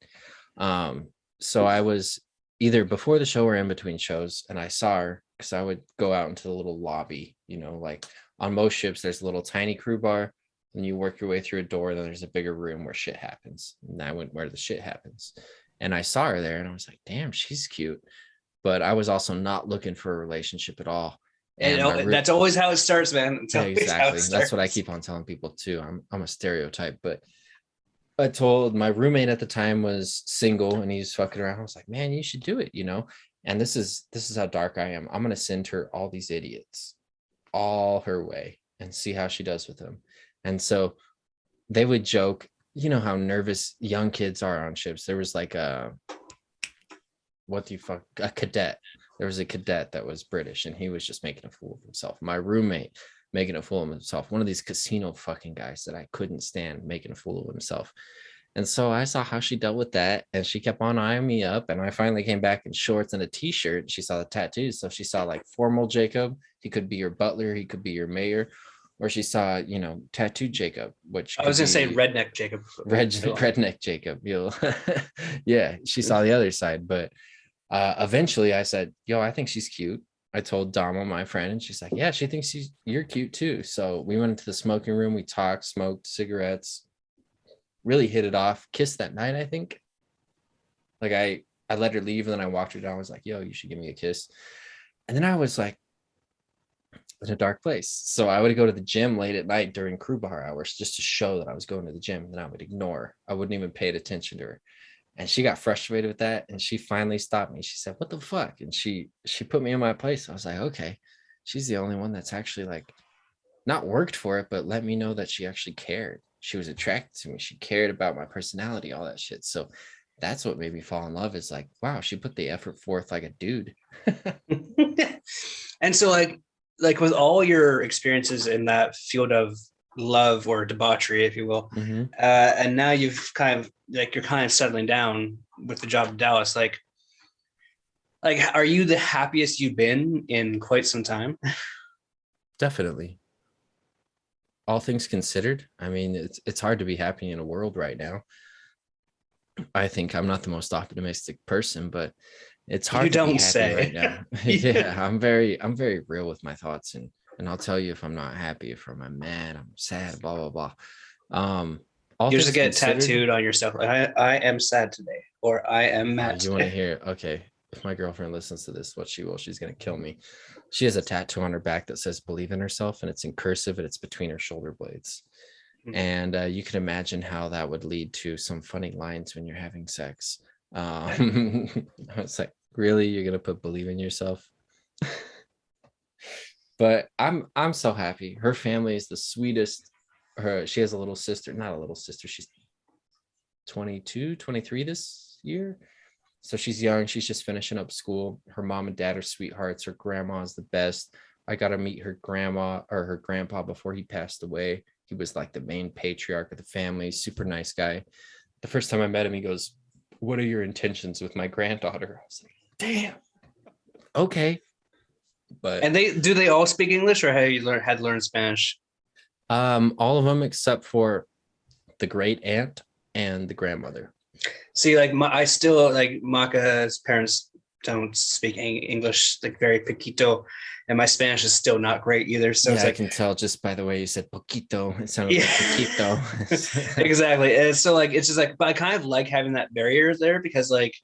So I was either before the show or in between shows, and I saw her because I would go out into the little lobby, like on most ships, there's a little tiny crew bar. and you work your way through a door, then there's a bigger room where shit happens. And I went where the shit happens. And I saw her there and I was like, damn, she's cute. But I was also not looking for a relationship at all. And that's always how it starts, man. It's yeah, always how it exactly. starts. That's what I keep on telling people too. I'm a stereotype, but I told my roommate at the time was single and he's fucking around. I was like, man, you should do it, you know? And this is how dark I am. I'm gonna send her all these idiots all her way and see how she does with them. And so they would joke, you know how nervous young kids are on ships. There was like a cadet. There was a cadet that was British and he was just making a fool of himself. My roommate making a fool of himself. One of these casino fucking guys that I couldn't stand making a fool of himself. And so I saw how she dealt with that and she kept on eyeing me up. And I finally came back in shorts and a t-shirt. She saw the tattoos. So she saw like formal Jacob. He could be your butler. He could be your mayor. Or she saw, you know, tattooed Jacob, which I was going to say redneck Jacob. Redneck Jacob. You'll yeah, she saw the other side. But eventually I said, yo, I think she's cute. I told Dama, my friend, and she's like, yeah, she thinks you're cute too. So we went into the smoking room. We talked, smoked cigarettes, really hit it off, kissed that night, I think. Like I let her leave and then I walked her down. I was like, yo, you should give me a kiss. And then I was like in a dark place. So I would go to the gym late at night during crew bar hours just to show that I was going to the gym. And then I would ignore her. I wouldn't even pay attention to her. And she got frustrated with that. And she finally stopped me. She said, what the fuck? And she put me in my place. I was like, okay, she's the only one that's actually like not worked for it, but let me know that she actually cared. She was attracted to me. She cared about my personality, all that shit. So that's what made me fall in love is like, wow, she put the effort forth like a dude. And so like with all your experiences in that field of love or debauchery, if you will, and now you've you're kind of settling down with the job in Dallas, like are you the happiest you've been in quite some time? Definitely. All things considered, I mean, it's hard to be happy in a world right now. I think I'm not the most optimistic person, but it's hard to be happy right now. Yeah, I'm very real with my thoughts, and I'll tell you if I'm not happy, if I'm mad, I'm sad, blah blah blah. You just get tattooed on yourself like I am sad today, or I am mad. You want to hear? Okay, if my girlfriend listens to this, what she will, she's gonna kill me. She has a tattoo on her back that says "Believe in herself," and it's in cursive, and it's between her shoulder blades. And you can imagine how that would lead to some funny lines when you're having sex. It's like, really, you're gonna put "believe in yourself"? But I'm so happy. Her family is the sweetest. She has a little sister, not a little sister. She's 22, 23 this year. So she's young. She's just finishing up school. Her mom and dad are sweethearts. Her grandma is the best. I got to meet her grandma or her grandpa before he passed away. He was like the main patriarch of the family, super nice guy. The first time I met him, he goes, what are your intentions with my granddaughter? I was like, damn. Okay. But and do they all speak English, or have you had to learn Spanish? All of them except for the great aunt and the grandmother. See, like I still like Maka's parents don't speak English, like very poquito, and my Spanish is still not great either. So yeah, I can tell just by the way you said poquito. It sounded like poquito. Exactly. And so like it's just like, but I kind of like having that barrier there because like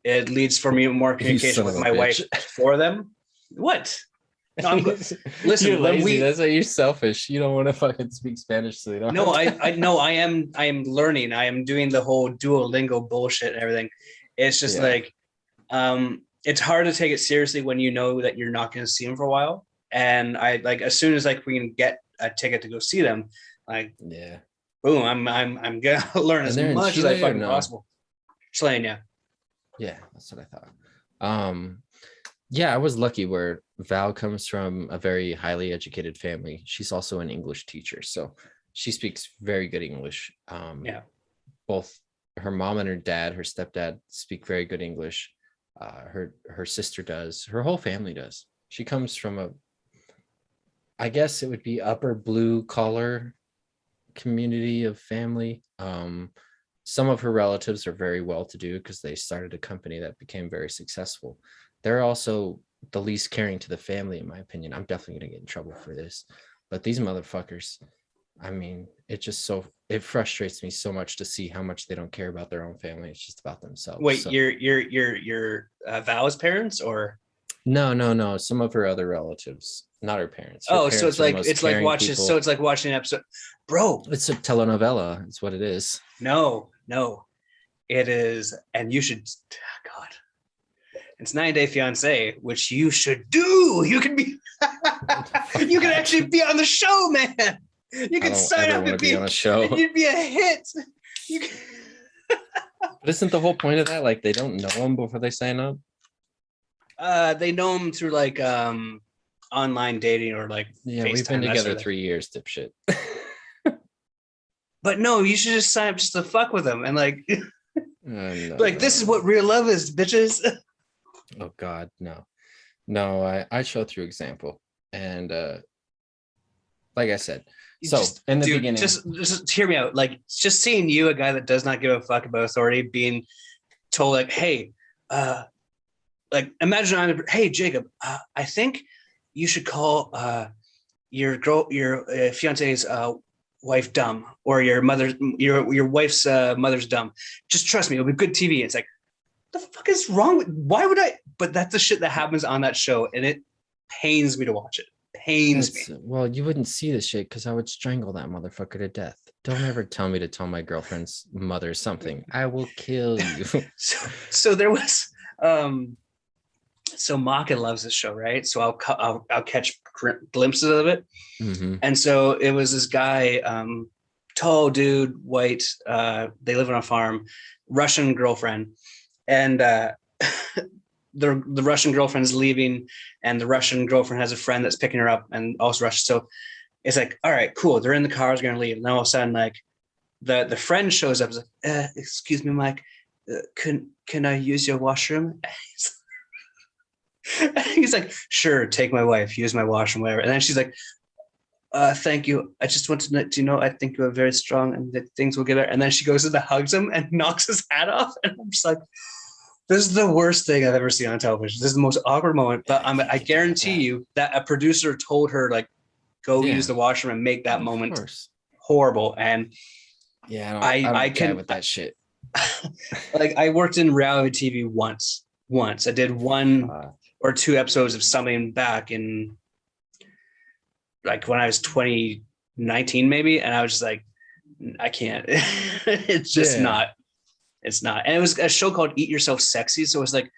it leads for me more communication with my wife for them. What? No, listen, you're lazy. That's why you're selfish. You don't want to fucking speak Spanish, so you don't. No, I know. I am learning. I am doing the whole Duolingo bullshit and everything. It's just like, it's hard to take it seriously when you know that you're not going to see them for a while. And I like as soon as like we can get a ticket to go see them, like boom, I'm gonna learn as much as I fucking possible. Chilean, yeah. Yeah, that's what I thought. Yeah, I was lucky where Val comes from a very highly educated family. She's also an English teacher, so she speaks very good English. Both her mom and her dad, her stepdad, speak very good English. Her sister does. Her whole family does. She comes from I guess it would be upper blue collar community of family. Some of her relatives are very well to do because they started a company that became very successful. They're also the least caring to the family, in my opinion. I'm definitely going to get in trouble for this. But these motherfuckers, I mean, it frustrates me so much to see how much they don't care about their own family. It's just about themselves. Wait, So your Val's parents, or no. Some of her other relatives, not her parents. Her oh, so parents are the most caring people. it's like watching an episode, bro. It's a telenovela. It's what it is. No, it is, and you should. God, it's 90 Day Fiance, which you should do. You can be, you can actually be on the show, man. You can sign up and be on a show. And you'd be a hit. You can... But isn't the whole point of that like they don't know them before they sign up? They know them through like online dating or like yeah, FaceTime, we've been together 3 years, dipshit. But no, you should just sign up just to fuck with them and like, No, like this is what real love is, bitches. Oh God, no. I show through example, and like I said, so in the beginning, just hear me out. Like just seeing you, a guy that does not give a fuck about authority, being told like, hey, like imagine hey Jacob, I think you should call your fiance's wife dumb, or your wife's mother's dumb. Just trust me, it'll be good TV. It's like, the fuck is wrong with, why would I? But that's the shit that happens on that show, and it pains me to watch it. Pains me. Well, you wouldn't see this shit because I would strangle that motherfucker to death. Don't ever tell me to tell my girlfriend's mother something. I will kill you. So there was so Maka loves this show, right? So I'll catch glimpses of it. Mm-hmm. And so it was this guy, tall dude, white, they live on a farm, Russian girlfriend, and the Russian girlfriend's leaving, and the Russian girlfriend has a friend that's picking her up, and also Russian. So it's like, all right, cool, they're in the car, gonna leave, and then all of a sudden, like the friend shows up, is like, excuse me, Mike, can I use your washroom? He's like, sure, take my wife, use my washroom, whatever. And then she's like, thank you. I just wanted to let you know I think you are very strong and that things will get better. And then she goes and hugs him and knocks his hat off. And I'm just like, this is the worst thing I've ever seen on television. This is the most awkward moment. But I guarantee you that a producer told her, like, go use the washroom and make that moment horrible. And yeah, I can with that shit. Like, I worked in reality TV once. I did one or two episodes of something back in, like, when I was 2019 maybe, and I was just like, I can't. It's just not. It's not. And it was a show called Eat Yourself Sexy, so it was like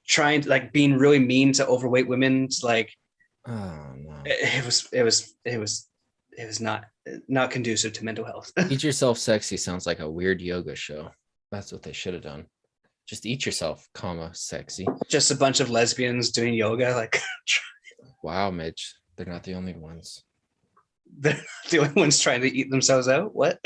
trying to, like, being really mean to overweight women. It's like, oh no, it was not conducive to mental health. Eat Yourself Sexy sounds like a weird yoga show. That's what they should have done. Just eat yourself, sexy. Just a bunch of lesbians doing yoga. Like, wow, Mitch, they're not the only ones. They're the only ones trying to eat themselves out. What?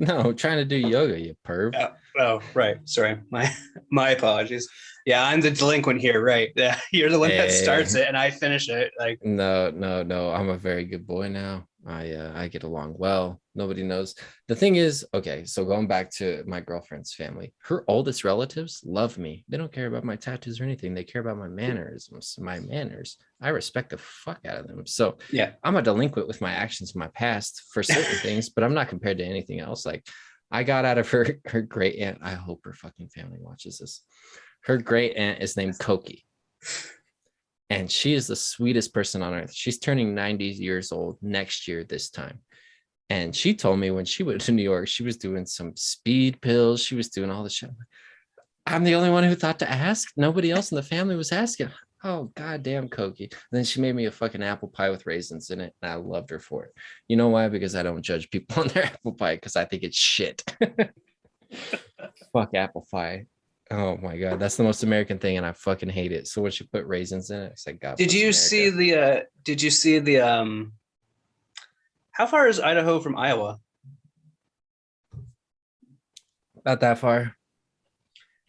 No, trying to do yoga, you perv. Oh, right. Sorry. My apologies. Yeah, I'm the delinquent here, right? Yeah, you're the one that starts it and I finish it. Like, no. I'm a very good boy now. I get along well. Nobody knows. The thing is, okay, so going back to my girlfriend's family, her oldest relatives love me. They don't care about my tattoos or anything. They care about my mannerisms, my manners. I respect the fuck out of them. So yeah, I'm a delinquent with my actions in my past for certain things, but I'm not compared to anything else. Like, I got out of her great aunt. I hope her fucking family watches this. Her great aunt is named Koki. And she is the sweetest person on earth. She's turning 90 years old next year this time. And she told me when she went to New York, she was doing some speed pills. She was doing all the shit. I'm the only one who thought to ask. Nobody else in the family was asking. Oh, goddamn, Koki. And then she made me a fucking apple pie with raisins in it. And I loved her for it. You know why? Because I don't judge people on their apple pie because I think it's shit. Fuck apple pie. Oh my god, that's the most American thing, and I fucking hate it. So when she put raisins in it, it's like, God. Did you see the how far is Idaho from Iowa? Not that far.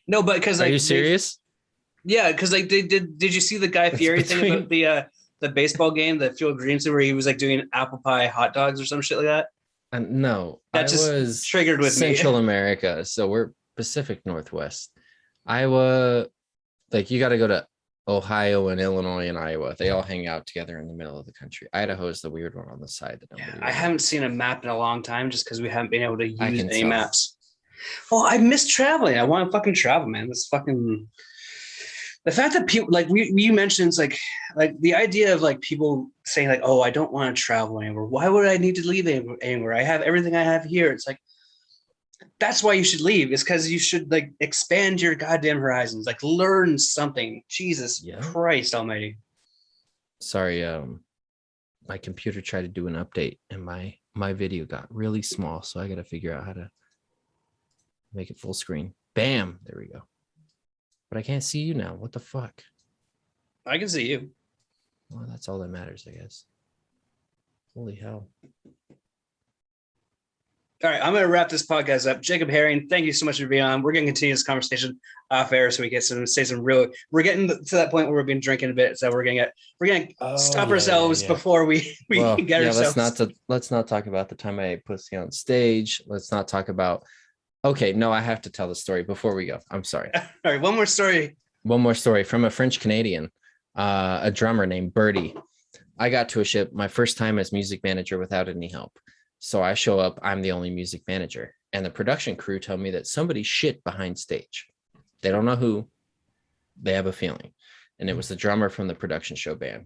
No, but because, like, are you serious? Yeah, because, like, they did you see the Guy Fieri thing about the baseball game, the Field of Dreams, where he was like doing apple pie hot dogs or some shit like that? No, that just was triggered with Central America, so we're Pacific Northwest. Iowa, like, you got to go to Ohio and Illinois and Iowa. They all hang out together in the middle of the country. Idaho is the weird one on the side that nobody I haven't seen a map in a long time just because we haven't been able to use any tell. maps. Well, I miss traveling. I want to fucking travel, man. This fucking the fact that people like you mentioned it's like the idea of like people saying like, oh, I don't want to travel anymore. Why would I need to leave anywhere? I have everything I have here. It's like that's why you should leave. It's because you should like expand your goddamn horizons, like learn something. Jesus Christ Almighty. Sorry, my computer tried to do an update and my video got really small, so I got to figure out how to make it full screen. Bam, there we go. But I can't see you now. What the fuck? I can see you. Well, that's all that matters, I guess. Holy hell. All right, I'm going to wrap this podcast up. Jacob Herring, thank you so much for being on. We're going to continue this conversation off air so we get some say some real. We're getting to that point where we've been drinking a bit, so we're going to stop ourselves before we get ourselves. Let's not talk about the time I ate pussy on stage. Let's not talk about. Okay, no, I have to tell the story before we go. I'm sorry. All right, one more story. One more story from a French Canadian, a drummer named Birdie. I got to a ship my first time as music manager without any help. So I show up, I'm the only music manager. And the production crew tell me that somebody shit behind stage. They don't know who, they have a feeling. And it was the drummer from the production show band,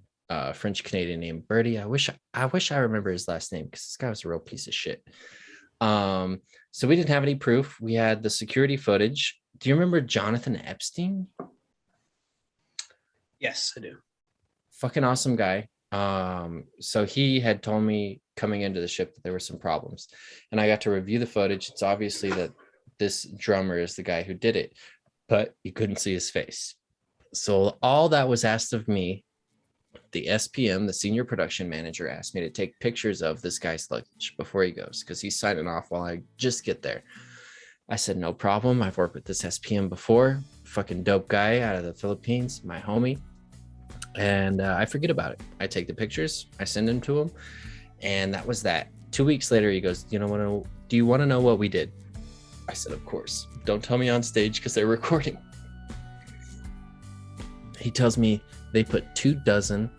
French Canadian named Birdie. I wish I remember his last name because this guy was a real piece of shit. So we didn't have any proof. We had the security footage. Do you remember Jonathan Epstein? Yes, I do. Fucking awesome guy. So he had told me coming into the ship that there were some problems, and I got to review the footage. It's obviously that this drummer is the guy who did it, but you couldn't see his face. So all that was asked of me, the SPM, the senior production manager, asked me to take pictures of this guy's luggage before he goes because he's signing off while I just get there. I said, no problem. I've worked with this SPM before. Fucking dope guy out of the Philippines, my homie. And I forget about it. I take the pictures, I send them to him, and that was that. 2 weeks later, he goes, do you want to know what we did? I said, of course. Don't tell me on stage because they're recording. He tells me they put 24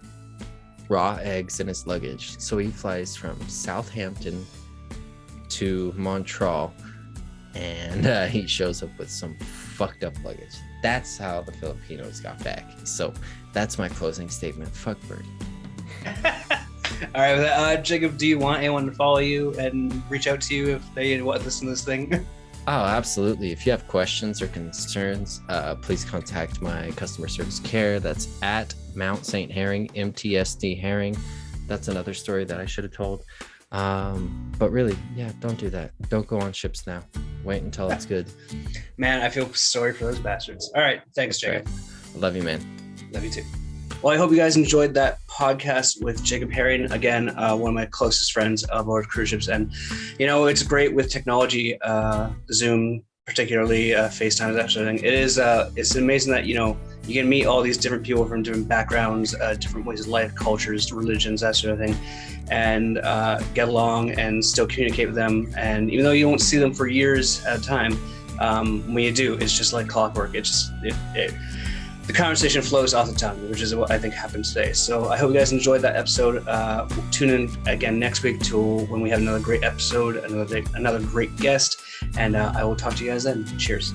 raw eggs in his luggage. So he flies from Southampton to Montreal, and he shows up with some fucked up luggage. That's how the Filipinos got back. So that's my closing statement. Fuck Birdie. All right, Jacob, do you want anyone to follow you and reach out to you if they want to listen to this thing? Oh, absolutely. If you have questions or concerns, please contact my customer service care. That's at Mount St. Herring, MTSD Herring. That's another story that I should have told. But really, yeah, don't do that. Don't go on ships now. Wait until it's good. Man, I feel sorry for those bastards. All right. Thanks, Jacob. Right. Love you, man. Love you too. Well, I hope you guys enjoyed that podcast with Jacob Herring. Again, one of my closest friends aboard cruise ships. And, it's great with technology, Zoom, particularly FaceTime, that sort of thing. It's amazing that, you can meet all these different people from different backgrounds, different ways of life, cultures, religions, that sort of thing, and get along and still communicate with them. And even though you won't see them for years at a time, when you do, it's just like clockwork. The conversation flows off the tongue, which is what I think happened today. So I hope you guys enjoyed that episode. Tune in again next week when we have another great episode, another great guest, and I will talk to you guys then. Cheers.